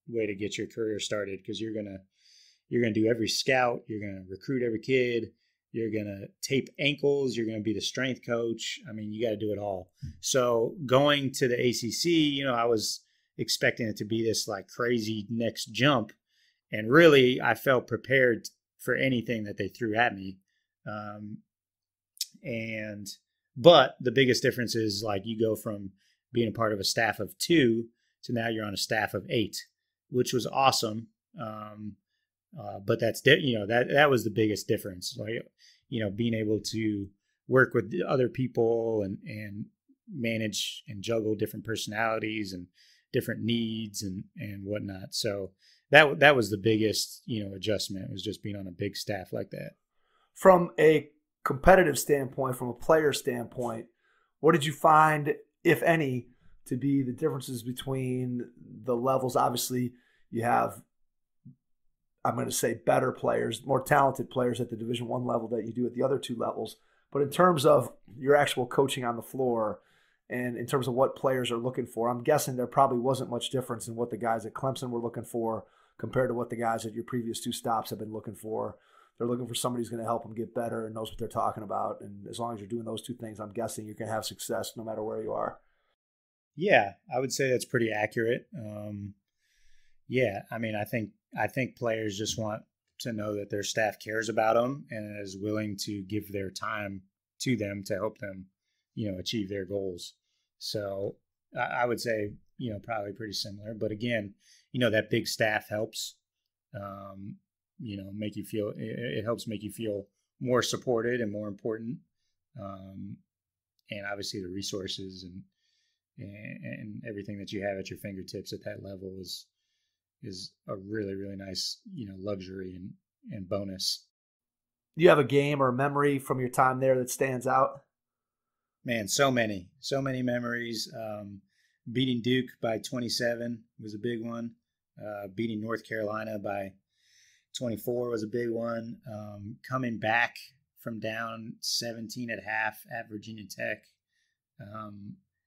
way to get your career started, because you're gonna do every scout, you're gonna recruit every kid, you're gonna tape ankles, you're gonna be the strength coach. I mean, you got to do it all. So going to the ACC, I was expecting it to be this like crazy next jump, and really I felt prepared for anything that they threw at me. But the biggest difference is like you go from being a part of a staff of 2 to now you're on a staff of 8. Which was awesome. But that's, that was the biggest difference. Like, being able to work with other people and manage and juggle different personalities and different needs and whatnot. So that was the biggest, adjustment, was just being on a big staff like that. From a competitive standpoint, from a player standpoint, what did you find, if any, to be the differences between the levels? Obviously, you have, I'm going to say, better players, more talented players at the Division I level that you do at the other 2 levels. But in terms of your actual coaching on the floor and in terms of what players are looking for, I'm guessing there probably wasn't much difference in what the guys at Clemson were looking for compared to what the guys at your previous 2 stops have been looking for. They're looking for somebody who's going to help them get better and knows what they're talking about. And as long as you're doing those 2 things, I'm guessing you can have success no matter where you are. Yeah, I would say that's pretty accurate. Yeah, I mean, I think players just want to know that their staff cares about them and is willing to give their time to them to help them, achieve their goals. So I would say, probably pretty similar. But again, that big staff helps, make you feel, it helps make you feel more supported and more important. And obviously the resources and everything that you have at your fingertips at that level is a really, really nice, luxury and bonus. Do you have a game or a memory from your time there that stands out? Man, so many memories. Beating Duke by 27 was a big one. Beating North Carolina by 24 was a big one. Coming back from down 17 at half at Virginia Tech.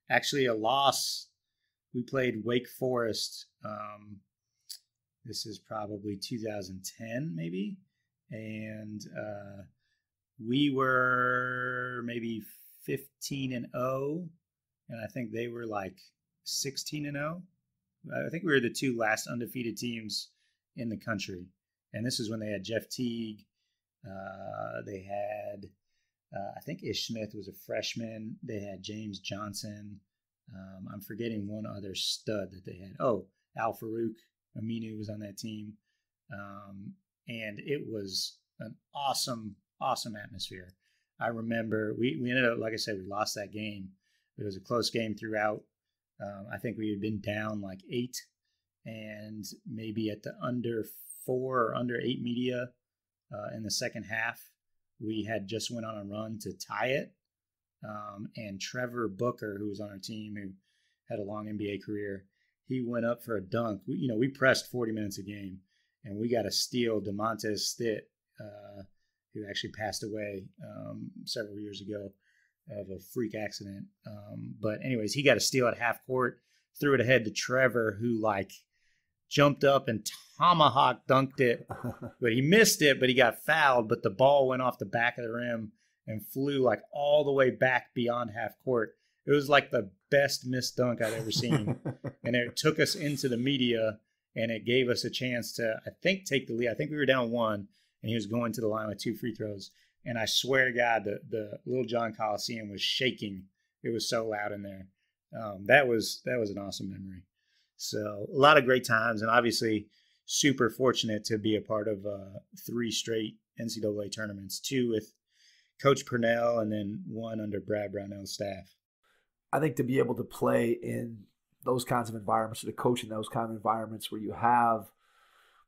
Actually, a loss. We played Wake Forest. This is probably 2010, maybe. And we were maybe 15-0. And I think they were like 16-0. I think we were the two last undefeated teams in the country. And this is when they had Jeff Teague. They had, I think Ish Smith was a freshman. They had James Johnson. I'm forgetting one other stud that they had. Oh, Al Farouk Aminu was on that team. And it was an awesome, awesome atmosphere. I remember we ended up, like I said, we lost that game. It was a close game throughout. I think we had been down like 8 and maybe at the under 4 or under 8 media in the second half. We had just went on a run to tie it. And Trevor Booker, who was on our team, who had a long NBA career, he went up for a dunk. We pressed 40 minutes a game, and we got a steal. DeMontez Stitt, who actually passed away several years ago of a freak accident. But anyways, he got a steal at half court, threw it ahead to Trevor, who like jumped up and tomahawk dunked it, but he missed it, but he got fouled, but the ball went off the back of the rim and flew like all the way back beyond half court. It was like the best missed dunk I'd ever seen. And it took us into the media, and it gave us a chance to, I think, take the lead. I think we were down 1, and he was going to the line with 2 free throws. And I swear to God, the Little John Coliseum was shaking. It was so loud in there. That was an awesome memory. So a lot of great times, and obviously super fortunate to be a part of 3 straight NCAA tournaments, 2 with Coach Purnell and then 1 under Brad Brownell's staff. I think to be able to play in those kinds of environments, or to coach in those kind of environments where you have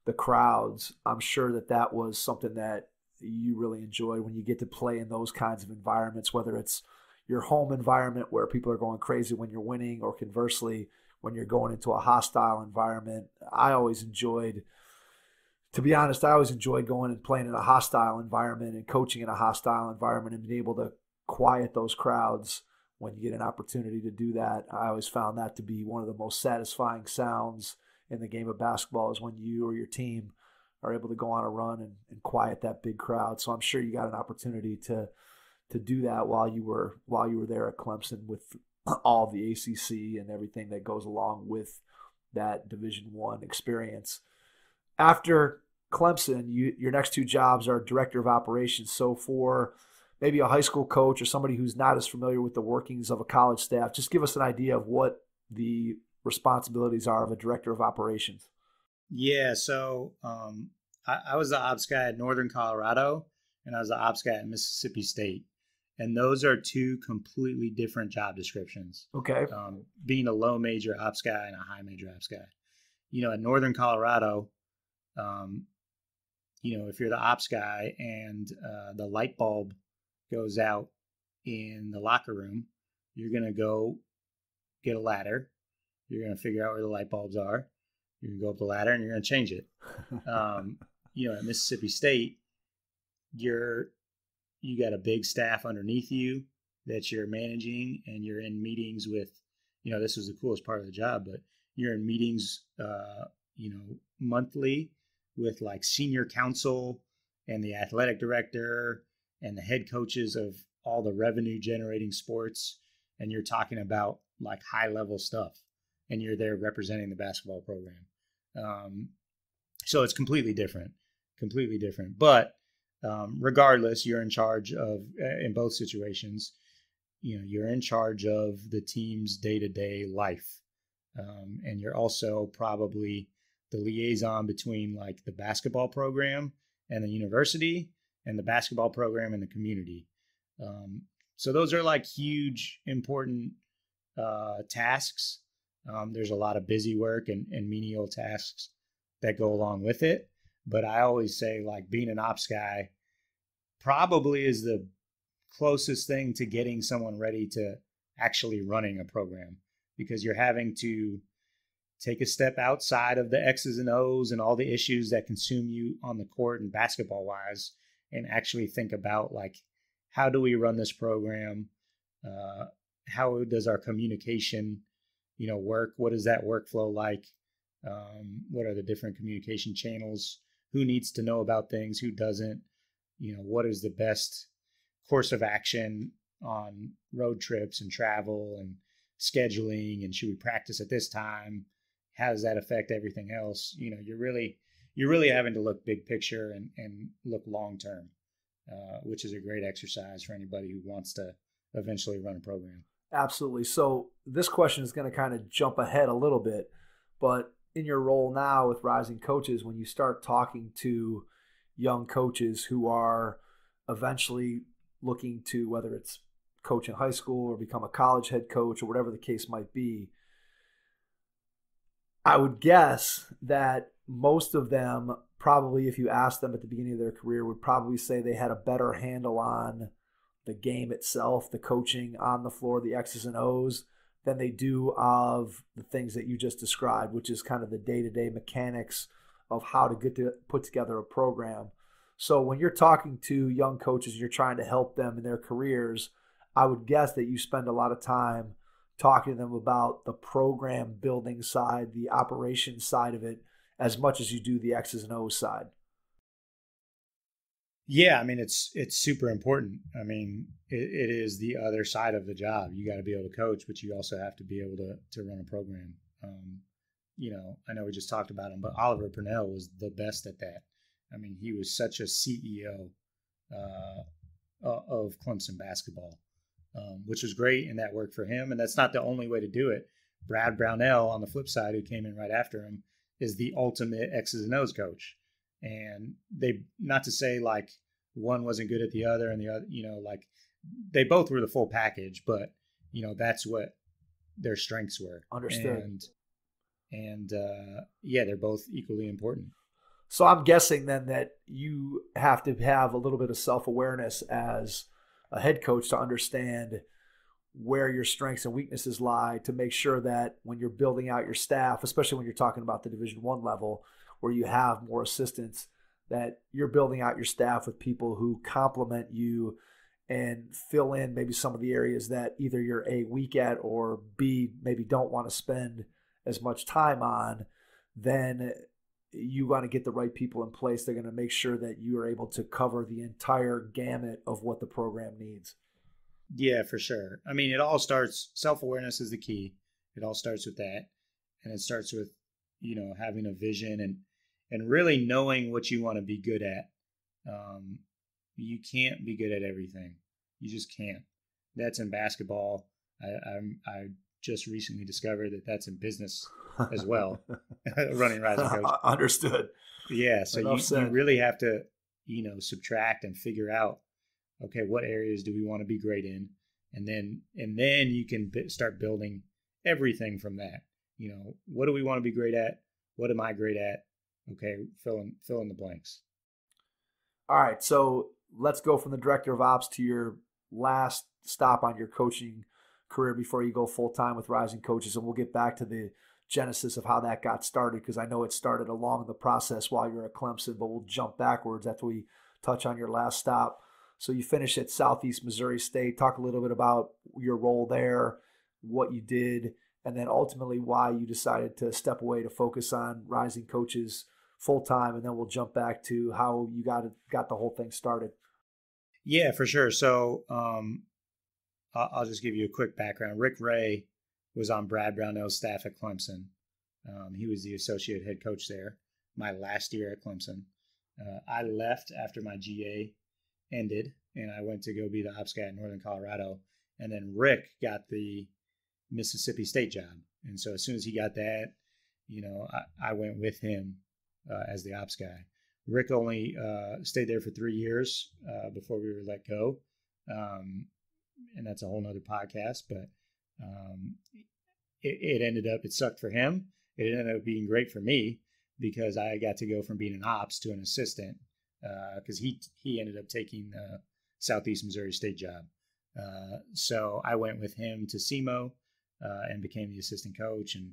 the crowds, I'm sure that was something that you really enjoyed when you get to play in those kinds of environments, whether it's your home environment where people are going crazy when you're winning, or conversely, when you're going into a hostile environment. To be honest, I always enjoyed going and playing in a hostile environment and coaching in a hostile environment and being able to quiet those crowds when you get an opportunity to do that. I always found that to be one of the most satisfying sounds in the game of basketball, is when you or your team are able to go on a run and quiet that big crowd. So I'm sure you got an opportunity to do that while you were there at Clemson, with all the ACC and everything that goes along with that Division I experience. After Clemson, your next 2 jobs are director of operations. So for maybe a high school coach or somebody who's not as familiar with the workings of a college staff, just give us an idea of what the responsibilities are of a director of operations. Yeah, so I was the ops guy at Northern Colorado, and I was the ops guy at Mississippi State. And those are 2 completely different job descriptions. Okay. Being a low major ops guy and a high major ops guy. At Northern Colorado, if you're the ops guy and the light bulb goes out in the locker room, you're going to go get a ladder. You're going to figure out where the light bulbs are. You're going to go up the ladder and you're going to change it. At Mississippi State, you got a big staff underneath you that you're managing, and you're in meetings with, this was the coolest part of the job, but you're in meetings, monthly with like senior counsel and the athletic director and the head coaches of all the revenue generating sports. And you're talking about like high level stuff, and you're there representing the basketball program. So it's completely different. But regardless, you're in charge of, in both situations, you're in charge of the team's day-to-day life. And you're also probably the liaison between like the basketball program and the university, and the basketball program and the community. So those are like huge, important tasks. There's a lot of busy work and menial tasks that go along with it. But I always say, like, being an ops guy probably is the closest thing to getting someone ready to actually running a program, because you're having to take a step outside of the X's and O's and all the issues that consume you on the court and basketball wise, and actually think about like, how do we run this program? How does our communication, work? What is that workflow like? What are the different communication channels? Who needs to know about things? Who doesn't? What is the best course of action on road trips and travel and scheduling? And should we practice at this time? How does that affect everything else? You're really having to look big picture and look long term, which is a great exercise for anybody who wants to eventually run a program. Absolutely. So this question is going to kind of jump ahead a little bit, but in your role now with Rising Coaches, when you start talking to young coaches who are eventually looking to, whether it's coach in high school or become a college head coach or whatever the case might be, I would guess that most of them probably, if you asked them at the beginning of their career, would probably say they had a better handle on the game itself, the coaching on the floor, the X's and O's, than they do of the things that you just described, which is kind of the day-to-day mechanics of how to get to put together a program. So when you're talking to young coaches, you're trying to help them in their careers, I would guess that you spend a lot of time talking to them about the program building side, the operations side of it, as much as you do the X's and O's side. Yeah, I mean, it's super important. I mean, it is the other side of the job. You got to be able to coach, but you also have to be able to run a program. I know we just talked about him, but Oliver Purnell was the best at that. I mean, he was such a CEO of Clemson basketball, which was great, and that worked for him. And that's not the only way to do it. Brad Brownell, on the flip side, who came in right after him, is the ultimate X's and O's coach. And they, not to say like one wasn't good at the other and the other, like they both were the full package, but that's what their strengths were. Understood. And yeah, they're both equally important. So I'm guessing then that you have to have a little bit of self-awareness as a head coach to understand where your strengths and weaknesses lie, to make sure that when you're building out your staff, especially when you're talking about the Division I level, where you have more assistants, that you're building out your staff with people who complement you and fill in maybe some of the areas that either you're A, weak at, or B, maybe don't want to spend as much time on. Then you want to get the right people in place. They're going to make sure that you are able to cover the entire gamut of what the program needs. Yeah, for sure. I mean, it all starts, self-awareness is the key. It all starts with that. And it starts with, having a vision and really knowing what you want to be good at. You can't be good at everything. You just can't. That's in basketball. I just recently discovered that that's in business as well. Running Rising Coach. Understood. Yeah. So you really have to, subtract and figure out, okay, what areas do we want to be great in? And then you can start building everything from that. What do we want to be great at? What am I great at? Okay, fill in the blanks. All right, so let's go from the director of ops to your last stop on your coaching career before you go full-time with Rising Coaches, and we'll get back to the genesis of how that got started, because I know it started along the process while you're at Clemson, but we'll jump backwards after we touch on your last stop. So you finished at Southeast Missouri State. Talk a little bit about your role there, what you did, and then ultimately why you decided to step away to focus on Rising Coaches full-time, and then we'll jump back to how you got the whole thing started. Yeah, for sure. So I'll just give you a quick background. Rick Ray was on Brad Brownell's staff at Clemson. He was the associate head coach there my last year at Clemson. I left after my GA ended, and I went to go be the ops guy in Northern Colorado. And then Rick got the Mississippi State job. And so as soon as he got that, I went with him as the ops guy. Rick only stayed there for 3 years before we were let go. And that's a whole nother podcast, but it ended up, it sucked for him. It ended up being great for me because I got to go from being an ops to an assistant because he ended up taking the Southeast Missouri State job. So I went with him to SEMO and became the assistant coach. And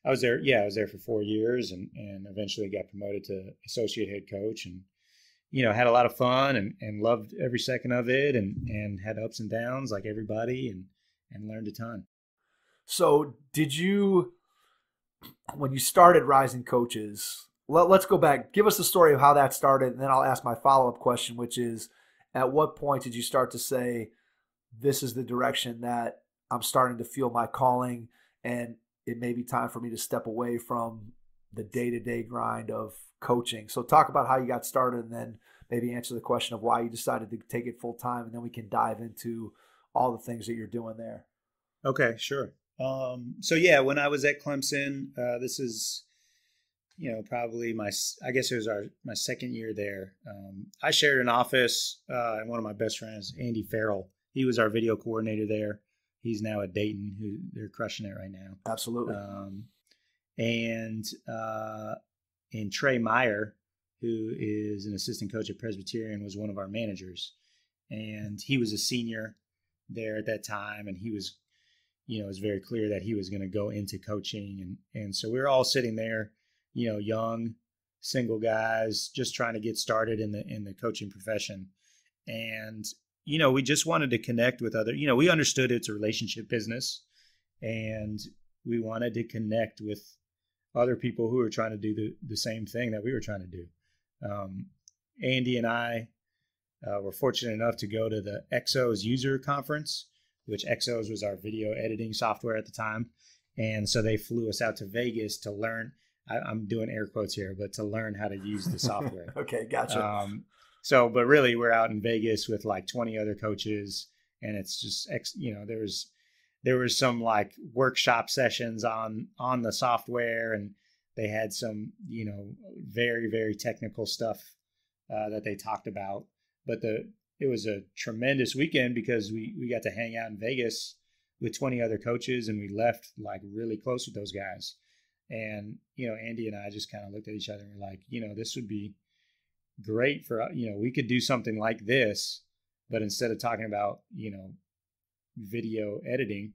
I was there. Yeah, I was there for 4 years, and eventually got promoted to associate head coach, and had a lot of fun and loved every second of it, and had ups and downs like everybody, and learned a ton. So did you, when you started Rising Coaches, let's go back. Give us the story of how that started, and then I'll ask my follow-up question, which is, at what point did you start to say, this is the direction that I'm starting to feel my calling, and it may be time for me to step away from the day-to-day grind of coaching? So talk about how you got started, and then maybe answer the question of why you decided to take it full time, and then we can dive into all the things that you're doing there. Okay, sure. So yeah, when I was at Clemson, this is, probably I guess it was my second year there. I shared an office, and one of my best friends, Andy Farrell, he was our video coordinator there. He's now at Dayton, who they're crushing it right now. Absolutely. And Trey Meyer, who is an assistant coach at Presbyterian, was one of our managers. And he was a senior there at that time. And he was, it was very clear that he was going to go into coaching. And so we were all sitting there, young, single guys, just trying to get started in the coaching profession. And, we just wanted to connect with other, we understood it's a relationship business, and we wanted to connect with other people who were trying to do the same thing that we were trying to do. Andy and I were fortunate enough to go to the Exos user conference, which Exos was our video editing software at the time. And so they flew us out to Vegas to learn, I'm doing air quotes here, but to learn how to use the software. Okay, gotcha. But really we're out in Vegas with like 20 other coaches, and it's just, there was some like workshop sessions on the software, and they had some, very, very technical stuff that they talked about. But it was a tremendous weekend because we got to hang out in Vegas with 20 other coaches, and we left like really close with those guys. And, Andy and I just kind of looked at each other and were like, this would be great for, we could do something like this, but instead of talking about, video editing,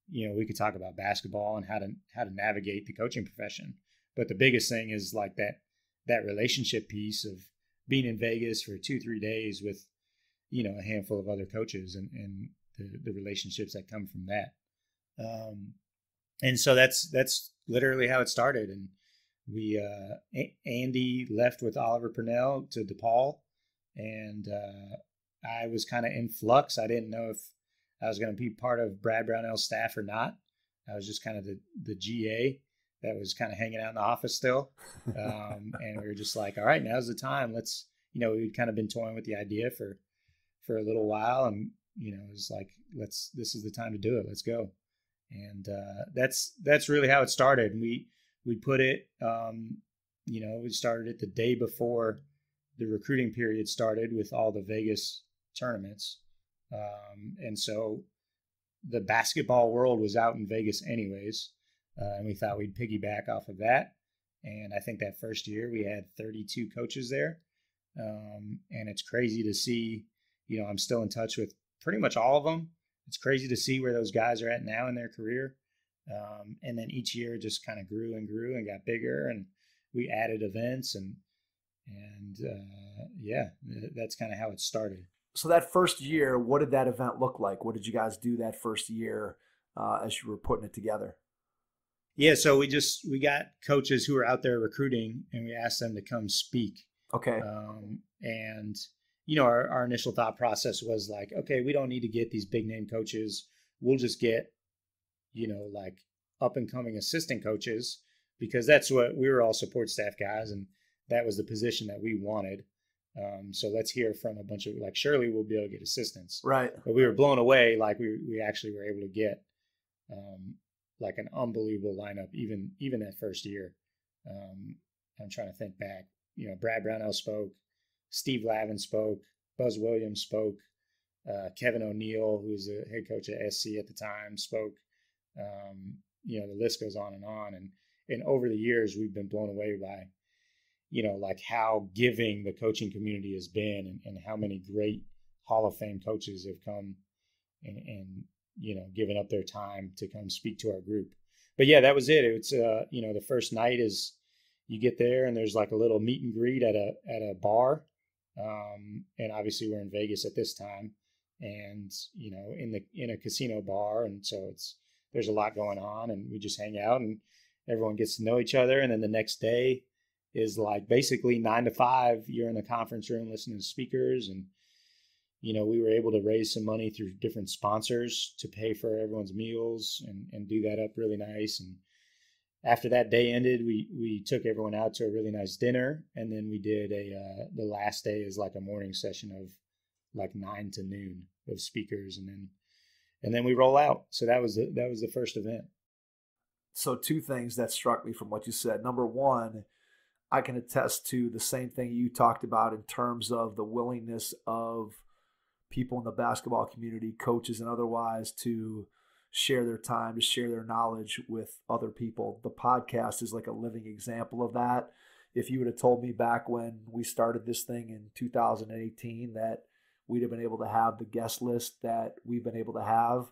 we could talk about basketball and how to navigate the coaching profession. But the biggest thing is like that relationship piece of being in Vegas for 2-3 days with, a handful of other coaches, and the relationships that come from that. And so that's literally how it started. And we, Andy left with Oliver Purnell to DePaul, and I was kind of in flux. I didn't know if I was going to be part of Brad Brownell's staff or not. I was just kind of the GA that was kind of hanging out in the office still. And we were just like, all right, now's the time. Let's, we'd kind of been toying with the idea for a little while, and, it was like, this is the time to do it. Let's go. And that's really how it started. And we put it, we started it the day before the recruiting period started with all the Vegas tournaments. And so the basketball world was out in Vegas anyways. And we thought we'd piggyback off of that. And I think that first year we had 32 coaches there. And it's crazy to see, I'm still in touch with pretty much all of them. It's crazy to see where those guys are at now in their career. And then each year just kind of grew and grew and got bigger, and we added events, and that's kind of how it started. So that first year, what did that event look like? What did you guys do that first year as you were putting it together? Yeah, so we got coaches who were out there recruiting, and we asked them to come speak. Okay. And our initial thought process was like, okay, we don't need to get these big name coaches. We'll just get, like up and coming assistant coaches, because that's what we were all support staff guys, and that was the position that we wanted. So let's hear from a bunch of, like, surely we'll be able to get assistants. Right. But we were blown away. Like we actually were able to get like an unbelievable lineup, even that first year. I'm trying to think back. Brad Brownell spoke, Steve Lavin spoke, Buzz Williams spoke, Kevin O'Neill, who was the head coach at SC at the time, spoke. The list goes on. And over the years, we've been blown away by, like how giving the coaching community has been, and how many great Hall of Fame coaches have come and given up their time to come speak to our group. but yeah, that was it. It's the first night is you get there and there's like a little meet and greet at a bar, and obviously we're in Vegas at this time, and in a casino bar, and so there's a lot going on, and we just hang out and everyone gets to know each other, and then the next day is like basically 9 to 5. You're in the conference room listening to speakers, and we were able to raise some money through different sponsors to pay for everyone's meals and do that up really nice. And after that day ended, we took everyone out to a really nice dinner, and then we did the last day is like a morning session of like 9 to noon of speakers, and then we roll out. So that was the first event. So 2 things that struck me from what you said. Number one, I can attest to the same thing you talked about in terms of the willingness of people in the basketball community, coaches and otherwise, to share their time, to share their knowledge with other people. The podcast is like a living example of that. If you would have told me back when we started this thing in 2018 that we'd have been able to have the guest list that we've been able to have,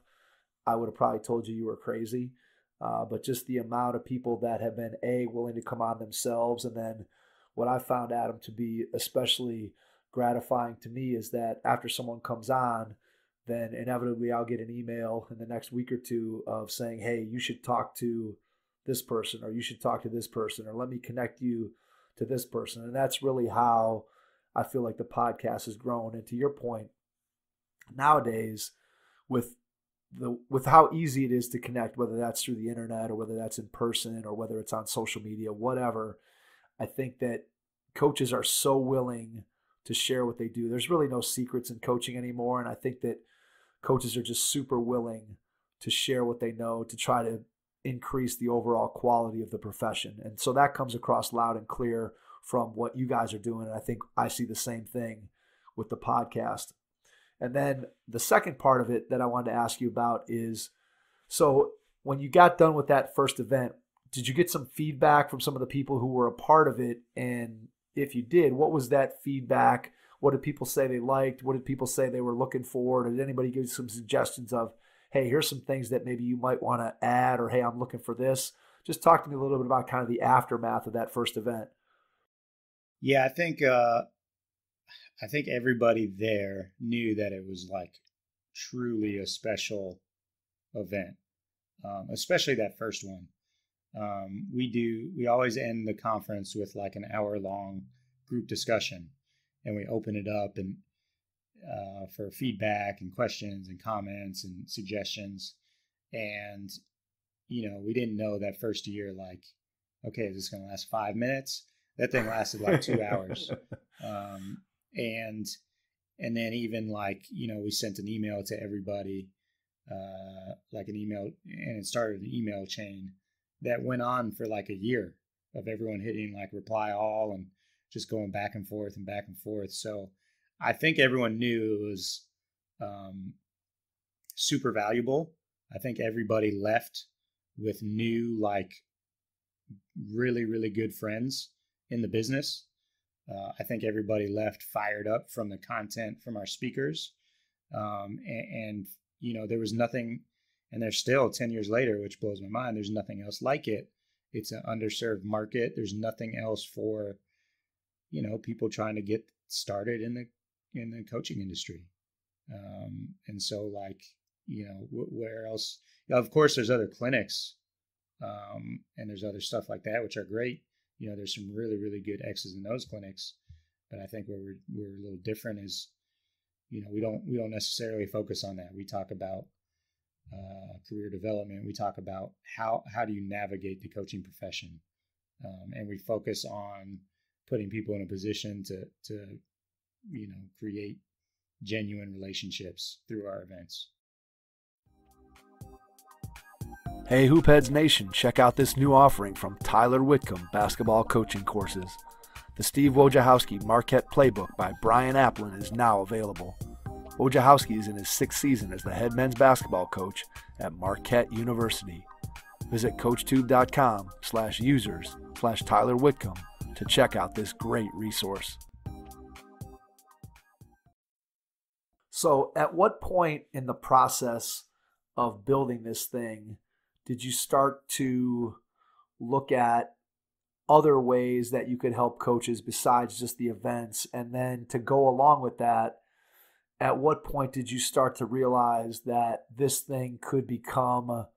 I would have probably told you were crazy. But just the amount of people that have been willing to come on themselves, and then what I found, Adam, to be especially gratifying to me is that after someone comes on, then inevitably I'll get an email in the next week or two of saying, hey, you should talk to this person, or you should talk to this person, or let me connect you to this person. And that's really how I feel like the podcast has grown. And to your point, nowadays, with how easy it is to connect, whether that's through the internet or whether that's in person or whether it's on social media, whatever, I think that coaches are so willing to share what they do. There's really no secrets in coaching anymore. And I think that coaches are just super willing to share what they know to try to increase the overall quality of the profession. And so that comes across loud and clear from what you guys are doing. And I think I see the same thing with the podcast. And then the second part of it that I wanted to ask you about is, so when you got done with that first event, did you get some feedback from some of the people who were a part of it? And if you did, what was that feedback? What did people say they liked? What did people say they were looking for? Did anybody give you some suggestions of, hey, here's some things that maybe you might want to add, or hey, I'm looking for this? Just talk to me a little bit about kind of the aftermath of that first event. Yeah, I think everybody there knew that it was like truly a special event, especially that first one. We always end the conference with like an hour-long group discussion, and we open it up and for feedback and questions and comments and suggestions. And we didn't know that first year, like, okay, is this going to last 5 minutes? That thing lasted like 2 hours. And then even like, we sent an email to everybody, like an email, and it started an email chain that went on for like a year of everyone hitting like reply all and just going back and forth and back and forth. So I think everyone knew it was super valuable. I think everybody left with new, like really, really good friends in the business. I think everybody left fired up from the content from our speakers. And there was nothing, and there's still 10 years later, which blows my mind, there's nothing else like it. It's an underserved market. There's nothing else for, people trying to get started in the coaching industry. And so like, where else? Of course, there's other clinics, and there's other stuff like that, which are great. There's some really, really good X's in those clinics, but I think where we're a little different is, we don't necessarily focus on that. We talk about career development. We talk about how do you navigate the coaching profession, and we focus on putting people in a position to create genuine relationships through our events. Hey, Peds Nation, check out this new offering from Tyler Whitcomb Basketball Coaching Courses. The Steve Wojciechowski Marquette Playbook by Brian Applin is now available. Wojciechowski is in his 6th season as the head men's basketball coach at Marquette University. Visit coachtube.com/users/Tyler Whitcomb to check out this great resource. So at what point in the process of building this thing did you start to look at other ways that you could help coaches besides just the events? And then to go along with that, at what point did you start to realize that this thing could become,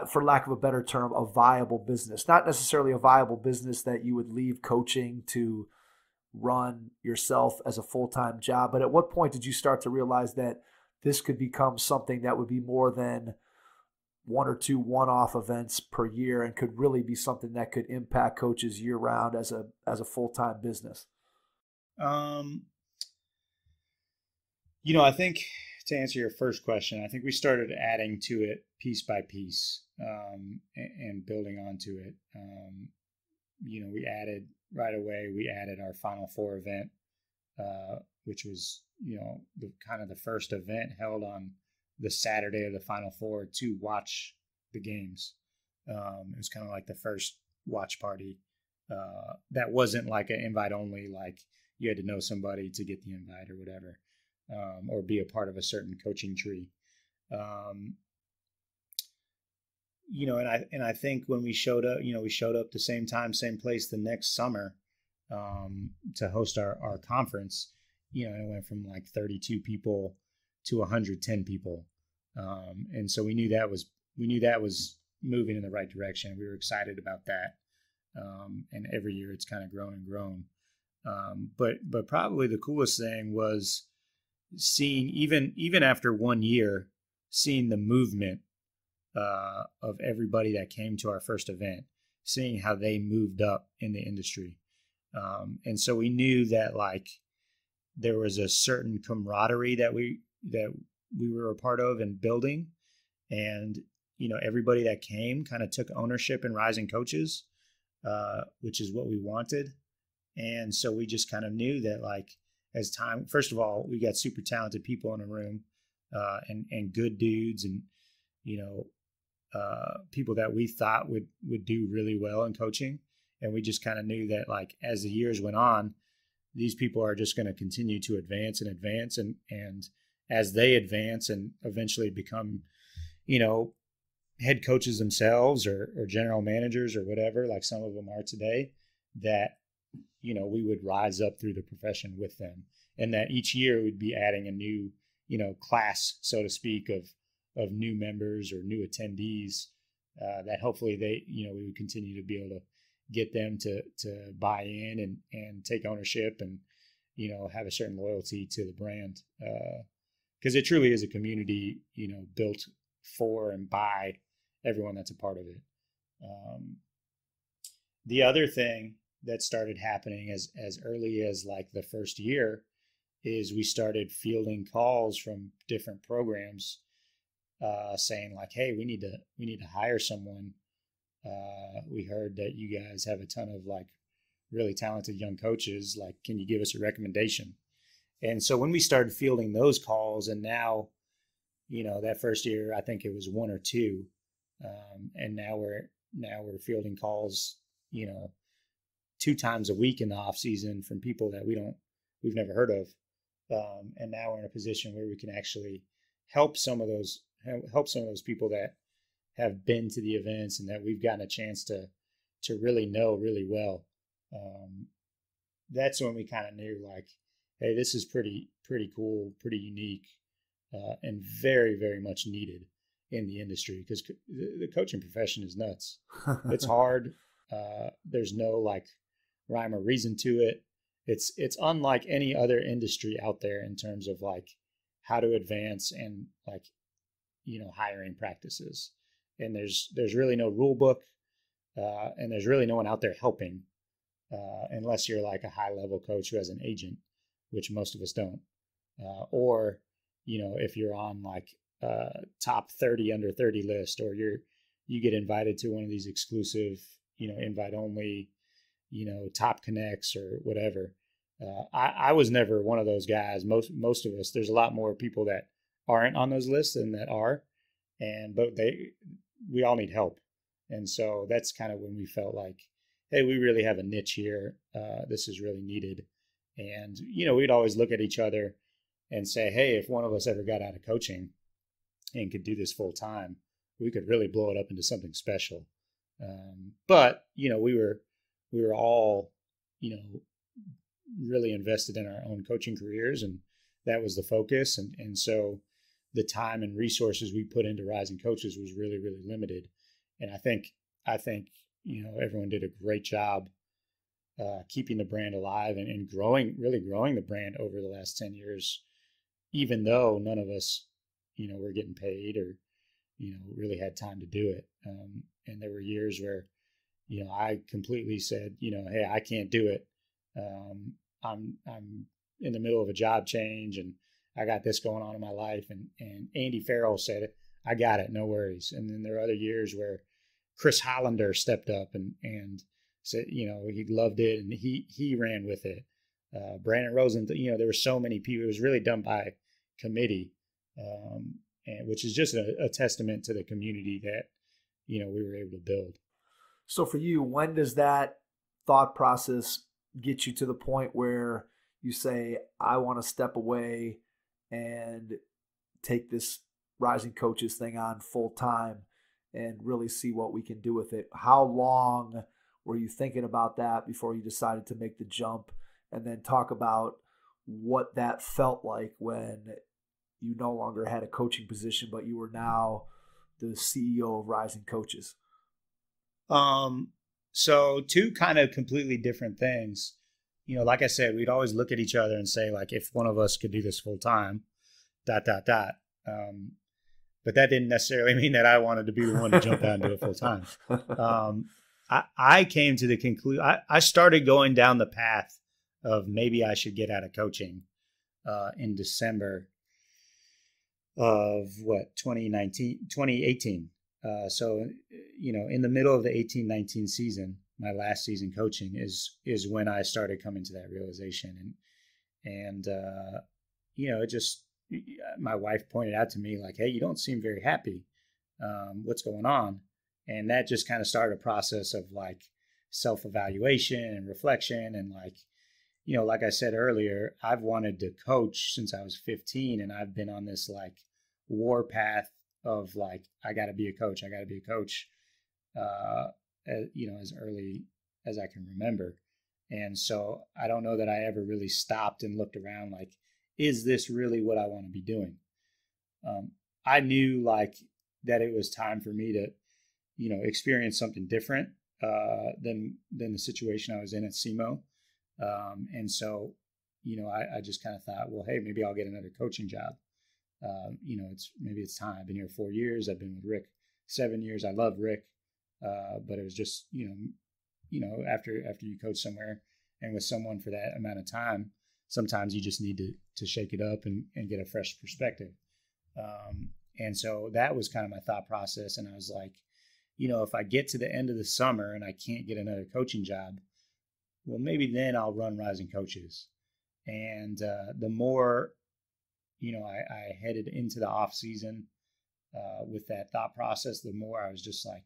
for lack of a better term, a viable business? Not necessarily a viable business that you would leave coaching to run yourself as a full-time job, but at what point did you start to realize that this could become something that would be more than one or two one-off events per year and could really be something that could impact coaches year-round as a full-time business? I think to answer your first question, I think we started adding to it piece by piece, and building onto it. We added right away. We added our Final Four event, which was the first event held on the Saturday of the Final Four to watch the games. It was kind of like the first watch party that wasn't like an invite only, like you had to know somebody to get the invite or whatever, or be a part of a certain coaching tree. And I think when we showed up, we showed up the same time, same place the next summer to host our conference. It went from like 32 people to 110 people. And so we knew that was moving in the right direction. We were excited about that. And every year it's kind of grown and grown. But probably the coolest thing was seeing, even after 1 year, seeing the movement of everybody that came to our first event, seeing how they moved up in the industry. And so we knew that like there was a certain camaraderie that we were a part of and building. And, everybody that came kind of took ownership in Rising Coaches, which is what we wanted. And so we just kind of knew that like as time, first of all, we got super talented people in the room, and good dudes and, people that we thought would do really well in coaching. And we just kind of knew that like as the years went on, these people are just going to continue to advance and advance. And as they advance and eventually become, head coaches themselves or general managers or whatever, like some of them are today, that, we would rise up through the profession with them. And that each year we'd be adding a new, class, so to speak, of new members or new attendees, that hopefully we would continue to be able to get them to buy in and take ownership and, have a certain loyalty to the brand. Because it truly is a community, built for and by everyone that's a part of it. The other thing that started happening as early as like the first year is we started fielding calls from different programs, saying like, hey, we need to hire someone. We heard that you guys have a ton of like really talented young coaches. Like, can you give us a recommendation? And so when we started fielding those calls, and now, that first year, I think it was one or two. And now we're fielding calls, 2 times a week in the off season from people that we've never heard of. And now we're in a position where we can actually help some of those people that have been to the events and that we've gotten a chance to really know really well. That's when we kind of knew like, hey, this is pretty cool, pretty unique, and very, very much needed in the industry, because the coaching profession is nuts. It's hard. There's no like rhyme or reason to it. It's unlike any other industry out there in terms of like how to advance and like, hiring practices. And there's really no rule book, and there's really no one out there helping, unless you're like a high level coach who has an agent, which most of us don't, or if you're on like top 30 under 30 list, or you get invited to one of these exclusive, invite only, top connects or whatever. I was never one of those guys. Most of us, there's a lot more people that aren't on those lists than that are, but we all need help. And so that's kind of when we felt like, hey, we really have a niche here. This is really needed. And, we'd always look at each other and say, hey, if one of us ever got out of coaching and could do this full time, we could really blow it up into something special. But, we were all, really invested in our own coaching careers, and that was the focus. And so the time and resources we put into Rising Coaches was really, really limited. And I think, everyone did a great job keeping the brand alive and really growing the brand over the last 10 years, even though none of us, were getting paid or, really had time to do it. And there were years where, I completely said, hey, I can't do it. I'm in the middle of a job change and I got this going on in my life. And Andy Farrell said, I got it, no worries. And then there are other years where Chris Hollander stepped up and said, he loved it and he ran with it. Brandon Rosen, there were so many people. It was really done by committee, and which is just a testament to the community that, we were able to build. So for you, when does that thought process get you to the point where you say, I want to step away and take this Rising Coaches thing on full time and really see what we can do with it? How long were you thinking about that before you decided to make the jump? And then talk about what that felt like when you no longer had a coaching position, but you were now the CEO of Rising Coaches. So two kind of completely different things. Like I said, we'd always look at each other and say, like, if one of us could do this full time, ... But that didn't necessarily mean that I wanted to be the one to jump out and do it full time. I came to the conclusion, I started going down the path of maybe I should get out of coaching in December of 2018. So, in the middle of the 18-19 season, my last season coaching is when I started coming to that realization. And it just, my wife pointed out to me like, hey, you don't seem very happy. What's going on? And that just kind of started a process of like self-evaluation and reflection. And like, like I said earlier, I've wanted to coach since I was 15, and I've been on this like war path of like, I got to be a coach. As early as I can remember. And so I don't know that I ever really stopped and looked around like, is this really what I want to be doing? I knew like that it was time for me to, experience something different than the situation I was in at SEMO. And so, I just kind of thought, well, hey, maybe I'll get another coaching job. It's time. I've been here 4 years. I've been with Rick 7 years. I love Rick. But it was just, after you coach somewhere and with someone for that amount of time, sometimes you just need to shake it up and get a fresh perspective. And so that was kind of my thought process. And I was like, if I get to the end of the summer and I can't get another coaching job, well, maybe then I'll run Rising Coaches. And the more, I headed into the off season with that thought process, the more I was just like,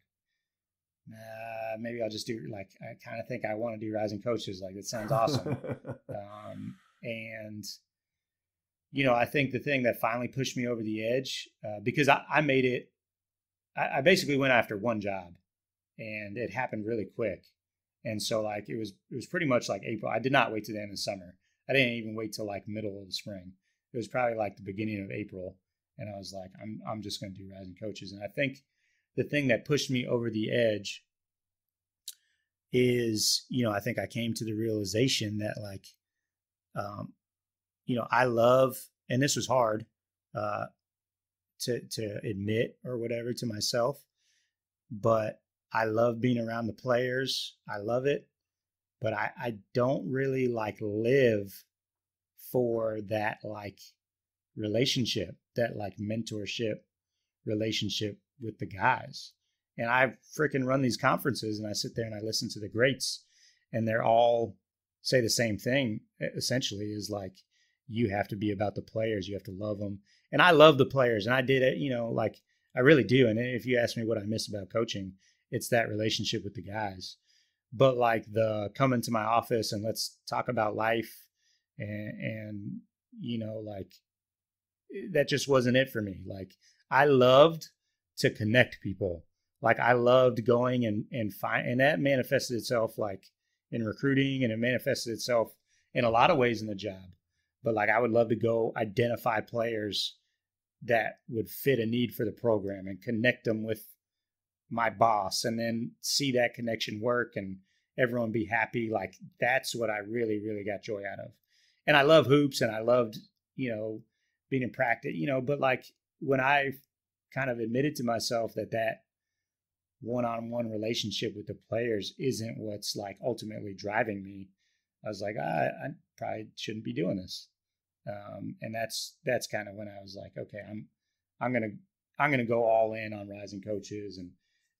maybe I'll just do, like, I kind of think I want to do Rising Coaches. Like, it sounds awesome. And, I think the thing that finally pushed me over the edge, because I made it, I basically went after one job and it happened really quick. And so like, it was pretty much like April. I did not wait till the end of the summer. I didn't even wait till like middle of the spring. It was probably like the beginning of April. And I was like, I'm just going to do Rising Coaches. And I think the thing that pushed me over the edge is, I think I came to the realization that like, I love, and this was hard to admit or whatever to myself, but I love being around the players. I love it, but I don't really like live for that like relationship, that like mentorship relationship with the guys. And I freaking run these conferences and I sit there and I listen to the greats and they're all say the same thing essentially, is like, you have to be about the players. You have to love them. And I love the players and I did it, like I really do. And if you ask me what I miss about coaching, it's that relationship with the guys. But like the coming to my office and let's talk about life and like that just wasn't it for me. Like I loved to connect people. Like I loved going and that manifested itself like in recruiting, and it manifested itself in a lot of ways in the job. But like I would love to go identify players that would fit a need for the program and connect them with my boss, and then see that connection work and everyone be happy. Like that's what I really, really got joy out of. And I love hoops, and I loved, being in practice, but like when I kind of admitted to myself that one-on-one relationship with the players isn't what's like ultimately driving me, I was like, I probably shouldn't be doing this. And that's kind of when I was like, okay, I'm going to go all in on Rising Coaches, and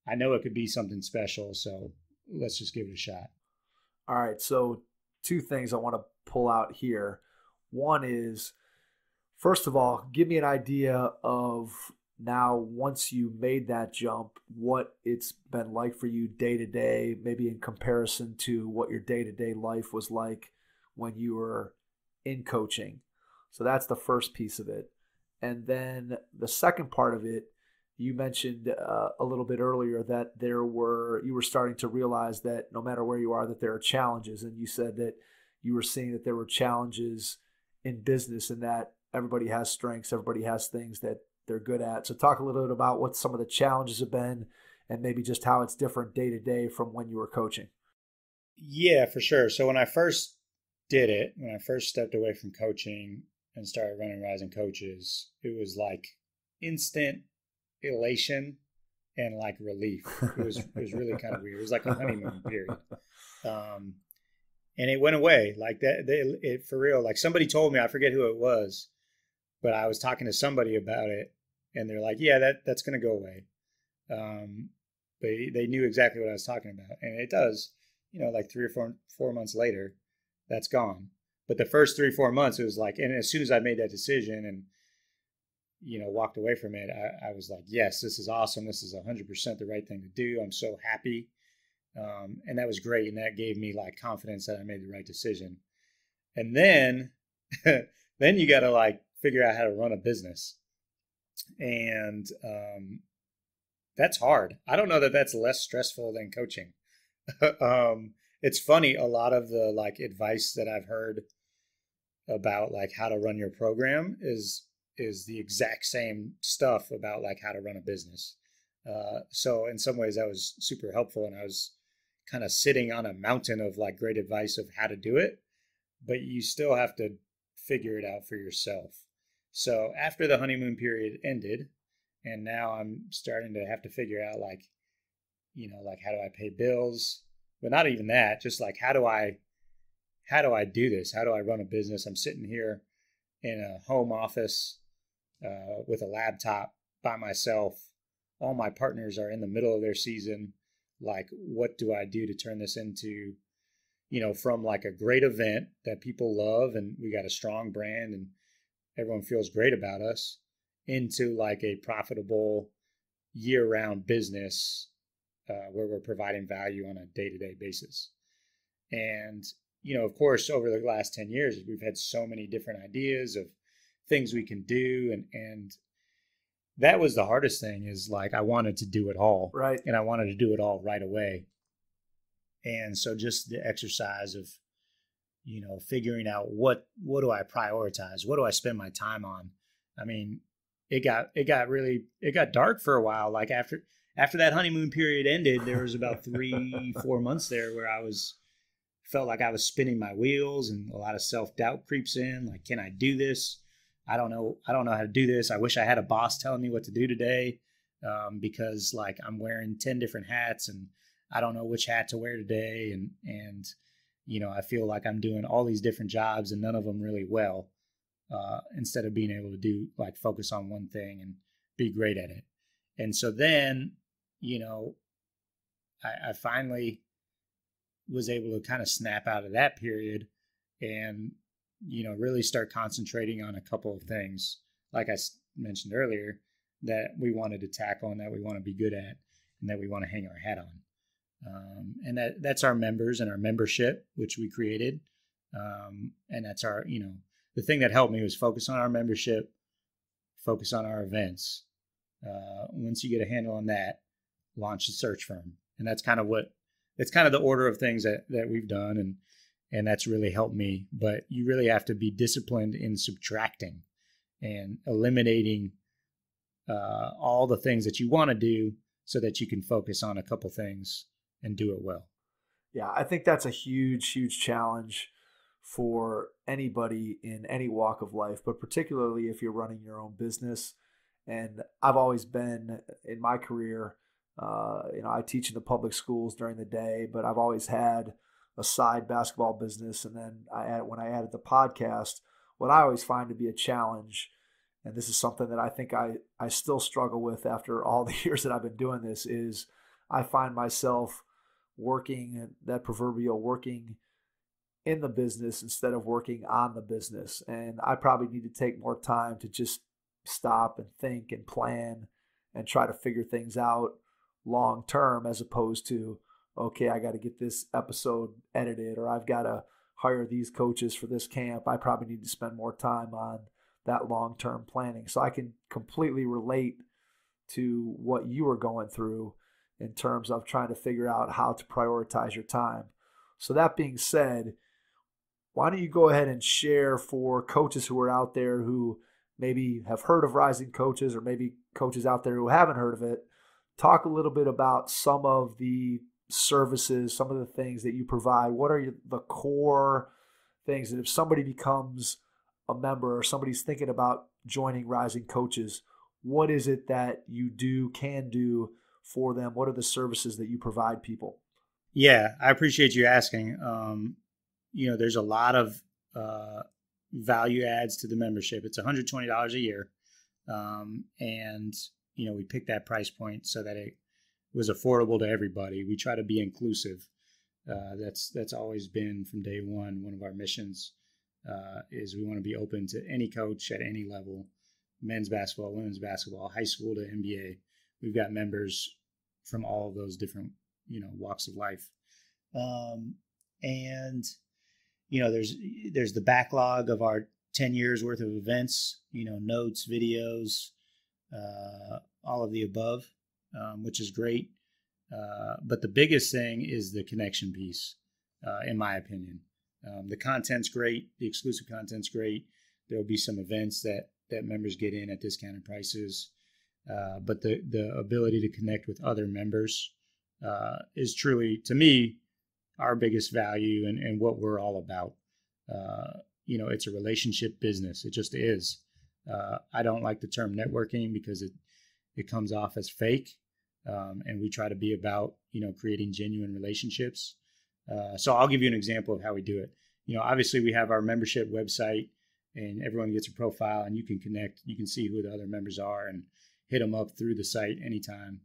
I know it could be something special. So let's just give it a shot. All right. So 2 things I want to pull out here. One is, first of all, give me an idea of now, once you made that jump, what it's been like for you day to day, maybe in comparison to what your day-to-day life was like when you were in coaching. So that's the first piece of it. And then the second part of it, you mentioned a little bit earlier that you were starting to realize that no matter where you are, that there are challenges. And you said that you were seeing that there were challenges in business, and that everybody has strengths, everybody has things that they're good at. So talk a little bit about what some of the challenges have been, and maybe just how it's different day to day from when you were coaching. Yeah, for sure. So when I first stepped away from coaching and started running Rising Coaches, it was like instant elation and like relief. It was really kind of weird. It was like a honeymoon period. And it went away like that. It for real. Like somebody told me, I forget who it was, but I was talking to somebody about it, and they're like, yeah, that's going to go away. They knew exactly what I was talking about. And it does, like 3 or 4 months later, that's gone. But the first 3 or 4 months, it was like, and as soon as I made that decision and, walked away from it, I was like, yes, this is awesome. This is 100% the right thing to do. I'm so happy. And that was great. And that gave me like confidence that I made the right decision. And then, then you got to like figure out how to run a business. And that's hard. I don't know that that's less stressful than coaching. It's funny. A lot of the like advice that I've heard about like how to run your program is the exact same stuff about like how to run a business. So in some ways that was super helpful, and I was kind of sitting on a mountain of like great advice of how to do it, but you still have to figure it out for yourself. So after the honeymoon period ended, and now I'm starting to have to figure out like, like how do I pay bills? But not even that, just like how do I do this? How do I run a business? I'm sitting here in a home office with a laptop by myself. All my partners are in the middle of their season. Like, what do I do to turn this into, from like a great event that people love and we got a strong brand and everyone feels great about us, into like a profitable year-round business where we're providing value on a day-to-day basis. And, of course, over the last 10 years, we've had so many different ideas of things we can do. And that was the hardest thing, is like, I wanted to do it all. Right. And I wanted to do it all right away. And so just the exercise of, figuring out what do I prioritize? What do I spend my time on? I mean, it got dark for a while. Like after that honeymoon period ended, there was about 3-4 months there where felt like I was spinning my wheels, and a lot of self-doubt creeps in. Like, can I do this? I don't know how to do this. I wish I had a boss telling me what to do today, because like I'm wearing 10 different hats and I don't know which hat to wear today. And I feel like I'm doing all these different jobs and none of them really well, instead of being able to focus on one thing and be great at it. And so then, I finally was able to kind of snap out of that period and, really start concentrating on a couple of things, like I mentioned earlier, that we wanted to tackle and that we want to be good at and that we want to hang our hat on. And that's our members and our membership, which we created. And that's our, the thing that helped me was focus on our membership, focus on our events, Once you get a handle on that, launch a search firm. And that's kind of the order of things that we've done. And that's really helped me. But you really have to be disciplined in subtracting and eliminating all the things that you want to do so that you can focus on a couple things and do it well. Yeah, I think that's a huge, huge challenge for anybody in any walk of life, but particularly if you're running your own business. And I've always been in my career, I teach in the public schools during the day, but I've always had a side basketball business. And then when I added the podcast, what I always find to be a challenge, and this is something that I think I still struggle with after all the years that I've been doing this, is I find myself working in the business instead of working on the business. And I probably need to take more time to just stop and think and plan and try to figure things out long term, as opposed to, okay, I got to get this episode edited, or I've got to hire these coaches for this camp. I probably need to spend more time on that long-term planning. So I can completely relate to what you were going through in terms of trying to figure out how to prioritize your time. So that being said, why don't you go ahead and share for coaches who are out there who maybe have heard of Rising Coaches, or maybe coaches out there who haven't heard of it, talk a little bit about some of the services, some of the things that you provide. What are the core things that if somebody becomes a member or somebody's thinking about joining Rising Coaches, what is it that you can do for them? What are the services that you provide people? Yeah, I appreciate you asking. There's a lot of value adds to the membership. It's $120 a year. And we picked that price point so that it was affordable to everybody. We try to be inclusive. That's always been from day one of our missions, is we want to be open to any coach at any level, men's basketball, women's basketball, high school to NBA. We've got members from all of those different, walks of life. There's the backlog of our 10 years worth of events, notes, videos, all of the above, which is great. But the biggest thing is the connection piece, in my opinion. The content's great. The exclusive content's great. There'll be some events that members get in at discounted prices. But the ability to connect with other members is truly, to me, our biggest value and what we're all about. It's a relationship business. It just is. I don't like the term networking because it comes off as fake. And we try to be about, creating genuine relationships. So I'll give you an example of how we do it. Obviously we have our membership website and everyone gets a profile and you can connect. You can see who the other members are and hit them up through the site anytime,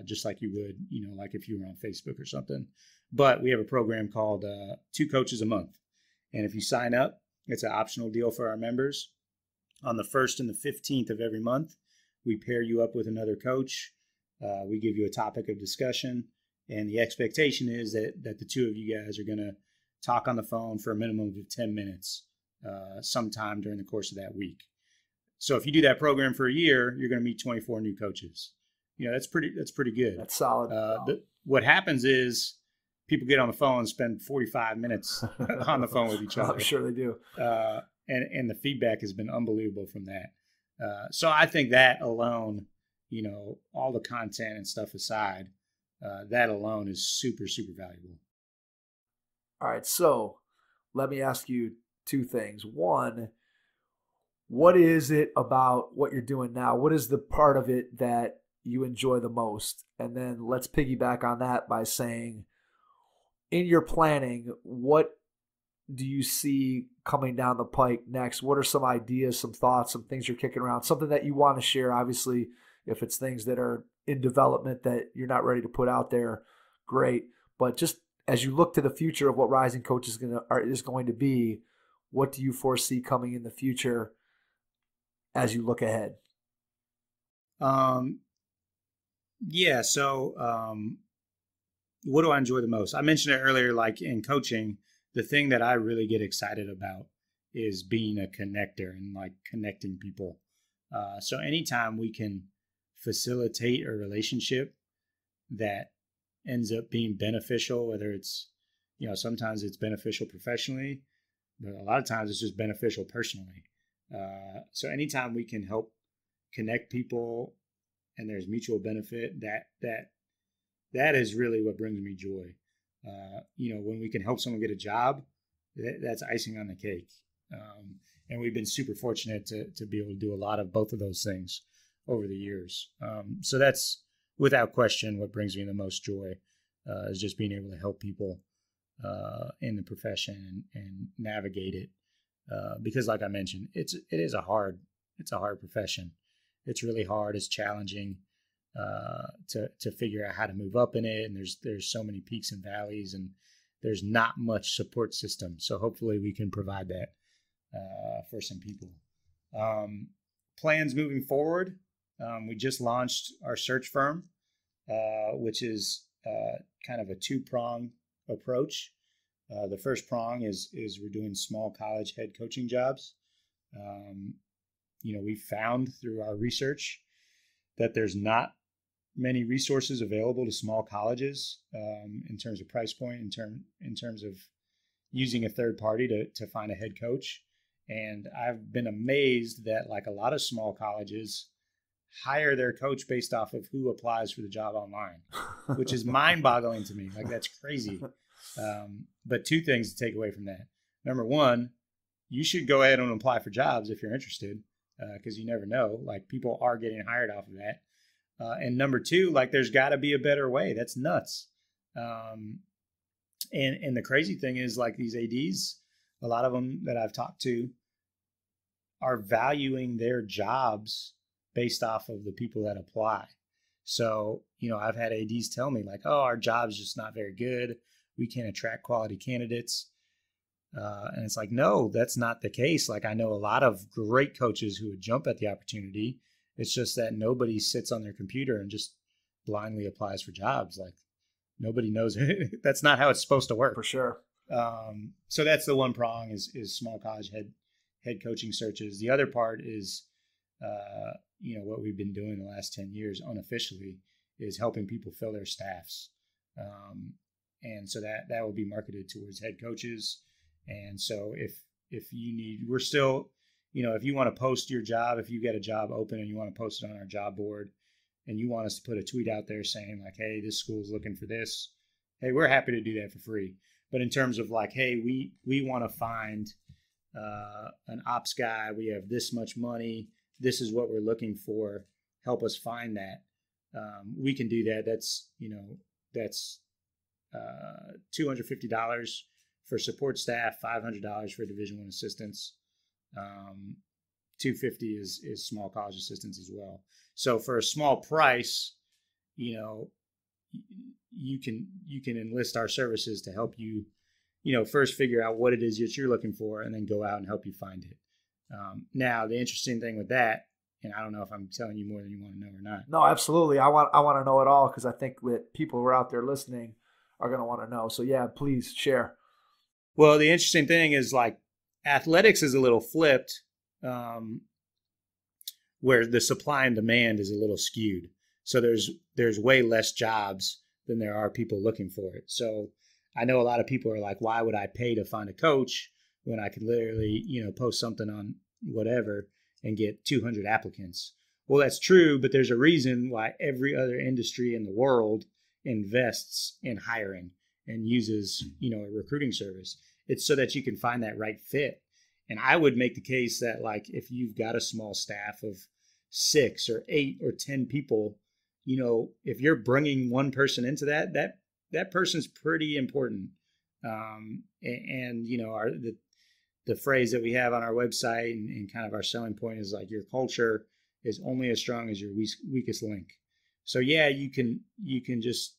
just like you would, like if you were on Facebook or something. But we have a program called 2 Coaches a Month. And if you sign up, it's an optional deal for our members. On the 1st and the 15th of every month, we pair you up with another coach. We give you a topic of discussion. And the expectation is that the two of you guys are going to talk on the phone for a minimum of 10 minutes sometime during the course of that week. So if you do that program for a year, you're going to meet 24 new coaches. That's pretty good. That's solid. What happens is people get on the phone and spend 45 minutes on the phone with each other. I'm sure they do. And the feedback has been unbelievable from that. So I think that alone, all the content and stuff aside, that alone is super, super valuable. All right. So let me ask you 2 things. One, what is it about what you're doing now? What is the part of it that you enjoy the most? And then let's piggyback on that by saying, in your planning, what do you see coming down the pike next? What are some ideas, some thoughts, some things you're kicking around, something that you want to share? Obviously, if it's things that are in development that you're not ready to put out there, great. But just as you look to the future of what Rising Coach is going to be, what do you foresee coming in the future as you look ahead? What do I enjoy the most? I mentioned it earlier, like in coaching, the thing that I really get excited about is being a connector and like connecting people. So anytime we can facilitate a relationship that ends up being beneficial, whether it's, sometimes it's beneficial professionally, but a lot of times it's just beneficial personally. So anytime we can help connect people and there's mutual benefit, that is really what brings me joy. When we can help someone get a job, that's icing on the cake. And we've been super fortunate to be able to do a lot of both of those things over the years. So that's without question what brings me the most joy, is just being able to help people in the profession and navigate it. Because like I mentioned, it's a hard profession. It's really hard. It's challenging to figure out how to move up in it. And there's so many peaks and valleys, and there's not much support system. So hopefully we can provide that for some people. Plans moving forward. We just launched our search firm, which is kind of a two-prong approach. The first prong is we're doing small college head coaching jobs. We found through our research that there's not many resources available to small colleges in terms of price point, in terms of using a third party to find a head coach. And I've been amazed that like a lot of small colleges hire their coach based off of who applies for the job online, which is mind-boggling to me. Like, that's crazy. But two things to take away from that. Number one, you should go ahead and apply for jobs if you're interested, because you never know. Like, people are getting hired off of that. And number two, like, there's got to be a better way. That's nuts. And the crazy thing is, like, these ADs, a lot of them that I've talked to are valuing their jobs based off of the people that apply. So, I've had ADs tell me like, oh, our job's just not very good. We can't attract quality candidates. And it's like, no, that's not the case. Like, I know a lot of great coaches who would jump at the opportunity. It's just that nobody sits on their computer and just blindly applies for jobs. Like, nobody knows. That's not how it's supposed to work. For sure. So that's the one prong is small college head coaching searches. The other part is, what we've been doing the last 10 years unofficially is helping people fill their staffs. And so that will be marketed towards head coaches. And so if you need, we're still, if you want to post your job, if you get a job open and you want to post it on our job board and you want us to put a tweet out there saying like, hey, this school's looking for this, hey, we're happy to do that for free. But in terms of like, hey, we want to find an ops guy, we have this much money, this is what we're looking for, help us find that. We can do that. That's $250 for support staff, $500 for Division I assistants. $250 is small college assistants as well. So for a small price, you can enlist our services to help you, first figure out what it is that you're looking for and then go out and help you find it. Now, the interesting thing with that, and I don't know if I'm telling you more than you want to know or not. No, absolutely. I want to know it all because I think that people who are out there listening are going to want to know. So yeah, please share. Well, the interesting thing is like athletics is a little flipped, where the supply and demand is a little skewed. So there's way less jobs than there are people looking for it. So I know a lot of people are like, why would I pay to find a coach when I could literally, post something on whatever and get 200 applicants? Well, that's true, but there's a reason why every other industry in the world invests in hiring and uses, a recruiting service. It's so that you can find that right fit. And I would make the case that like, if you've got a small staff of 6 or 8 or 10 people, if you're bringing one person into that person's pretty important. The phrase that we have on our website and kind of our selling point is like, your culture is only as strong as your weakest link. So yeah, you can just,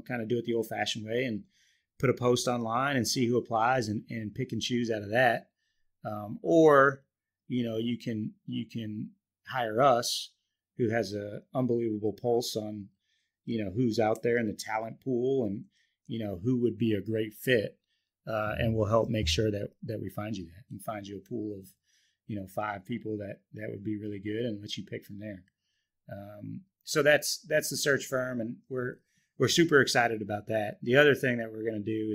kind of do it the old fashioned way and put a post online and see who applies and pick and choose out of that. Or you can hire us, who has a unbelievable pulse on, who's out there in the talent pool and, who would be a great fit. And we'll help make sure that we find you that and find you a pool of, 5 people that would be really good and let you pick from there. So that's the search firm, and we're super excited about that. The other thing that we're going to do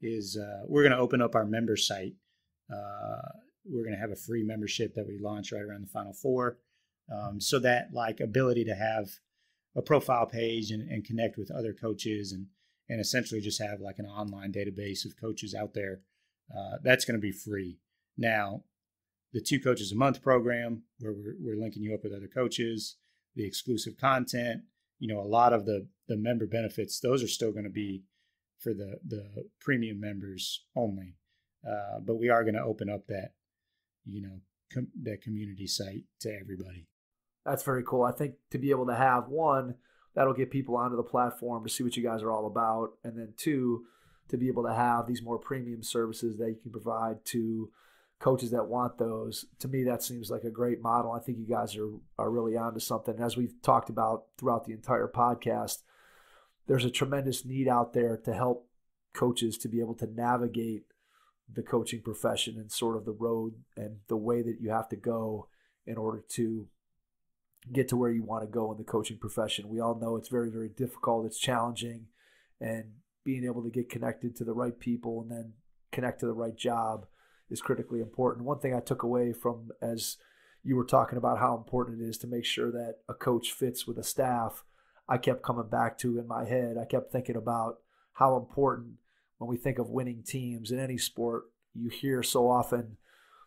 is we're going to open up our member site. We're going to have a free membership that we launch right around the Final Four, so that like ability to have a profile page and connect with other coaches and essentially just have like an online database of coaches out there. That's going to be free. Now, the 2 Coaches a Month program, where we're linking you up with other coaches, the exclusive content, a lot of the member benefits, those are still going to be for the premium members only. But we are going to open up that, that community site to everybody. That's very cool. I think to be able to have, one, that'll get people onto the platform to see what you guys are all about. And then 2, to be able to have these more premium services that you can provide to coaches that want those. To me, that seems like a great model. I think you guys are really onto something. As we've talked about throughout the entire podcast, there's a tremendous need out there to help coaches to be able to navigate the coaching profession and sort of the road and the way that you have to go in order to get to where you want to go in the coaching profession. We all know it's very, very difficult. It's challenging, and being able to get connected to the right people and then connect to the right job is critically important. One thing I took away from, as you were talking about how important it is to make sure that a coach fits with a staff, I kept coming back to in my head. I kept thinking about how important, when we think of winning teams in any sport, you hear so often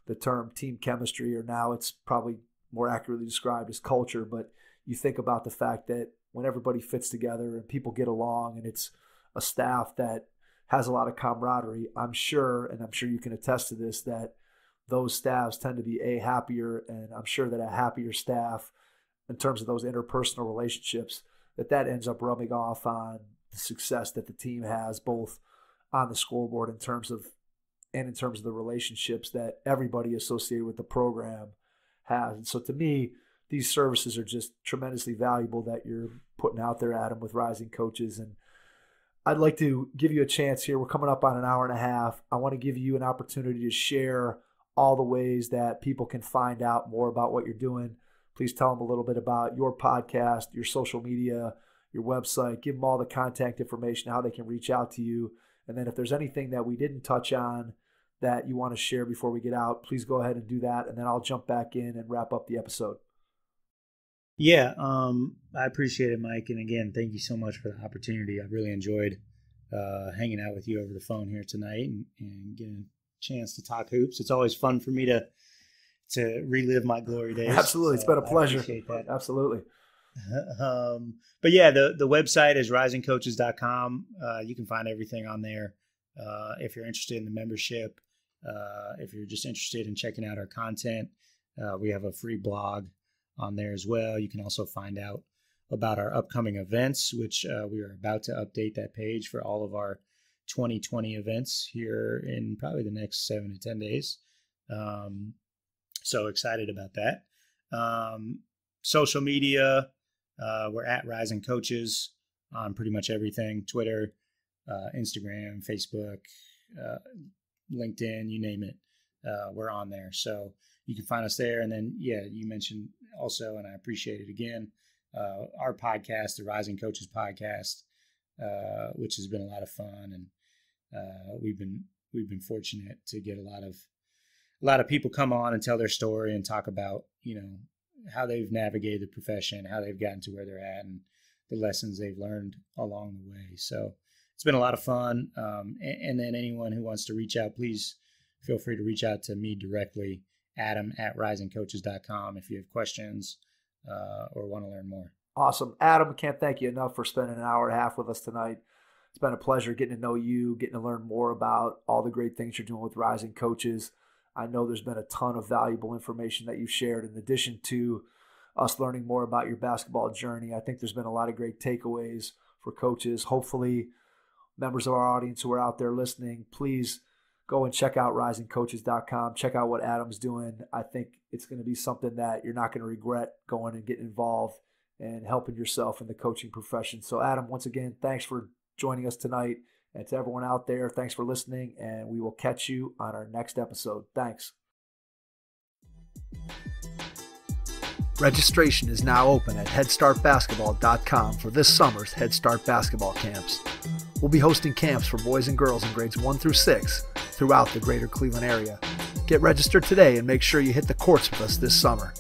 the term team chemistry, or now it's probably more accurately described as culture, but you think about the fact that when everybody fits together and people get along and it's a staff that has a lot of camaraderie, I'm sure, and I'm sure you can attest to this, that those staffs tend to be happier, and I'm sure that a happier staff, in terms of those interpersonal relationships, that ends up rubbing off on the success that the team has, both on the scoreboard in terms of the relationships that everybody associated with the program has. And so to me, these services are just tremendously valuable that you're putting out there, Adam, with Rising Coaches. And I'd like to give you a chance here. We're coming up on an hour and a half. I want to give you an opportunity to share all the ways that people can find out more about what you're doing. Please tell them a little bit about your podcast, your social media, your website. Give them all the contact information, how they can reach out to you. And then if there's anything that we didn't touch on that you want to share before we get out, please go ahead and do that. And then I'll jump back in and wrap up the episode. Yeah, I appreciate it, Mike. And again, thank you so much for the opportunity. I really enjoyed hanging out with you over the phone here tonight and getting a chance to talk hoops. It's always fun for me to relive my glory days. Absolutely. It's been a pleasure. I appreciate that. Absolutely. But yeah, the website is risingcoaches.com. You can find everything on there. If you're interested in the membership, if you're just interested in checking out our content, we have a free blog on there as well. You can also find out about our upcoming events, which we are about to update that page for all of our 2020 events here in probably the next 7 to 10 days. So excited about that. Social media, we're at Rising Coaches on pretty much everything: Twitter, Instagram, Facebook, LinkedIn, you name it. We're on there. So you can find us there. And then, yeah, you mentioned also, and I appreciate it again, our podcast, the Rising Coaches podcast, which has been a lot of fun. And we've been fortunate to get a lot of people come on and tell their story and talk about, how they've navigated the profession, how they've gotten to where they're at, and the lessons they've learned along the way. So it's been a lot of fun. And then anyone who wants to reach out, please feel free to reach out to me directly, adam@risingcoaches.com, if you have questions or want to learn more. Awesome. Adam, can't thank you enough for spending an hour and a half with us tonight. It's been a pleasure getting to know you, getting to learn more about all the great things you're doing with Rising Coaches. I know there's been a ton of valuable information that you've shared in addition to us learning more about your basketball journey. I think there's been a lot of great takeaways for coaches. Hopefully, members of our audience who are out there listening, please go and check out risingcoaches.com. Check out what Adam's doing. I think it's going to be something that you're not going to regret going and getting involved and helping yourself in the coaching profession. So, Adam, once again, thanks for joining us tonight. And to everyone out there, thanks for listening, and we will catch you on our next episode. Thanks. Registration is now open at headstartbasketball.com for this summer's Head Start basketball camps. We'll be hosting camps for boys and girls in grades 1 through 6 throughout the greater Cleveland area. Get registered today and make sure you hit the courts with us this summer.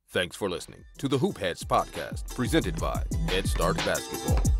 Thanks for listening to the Hoop Heads podcast, presented by Head Start Basketball.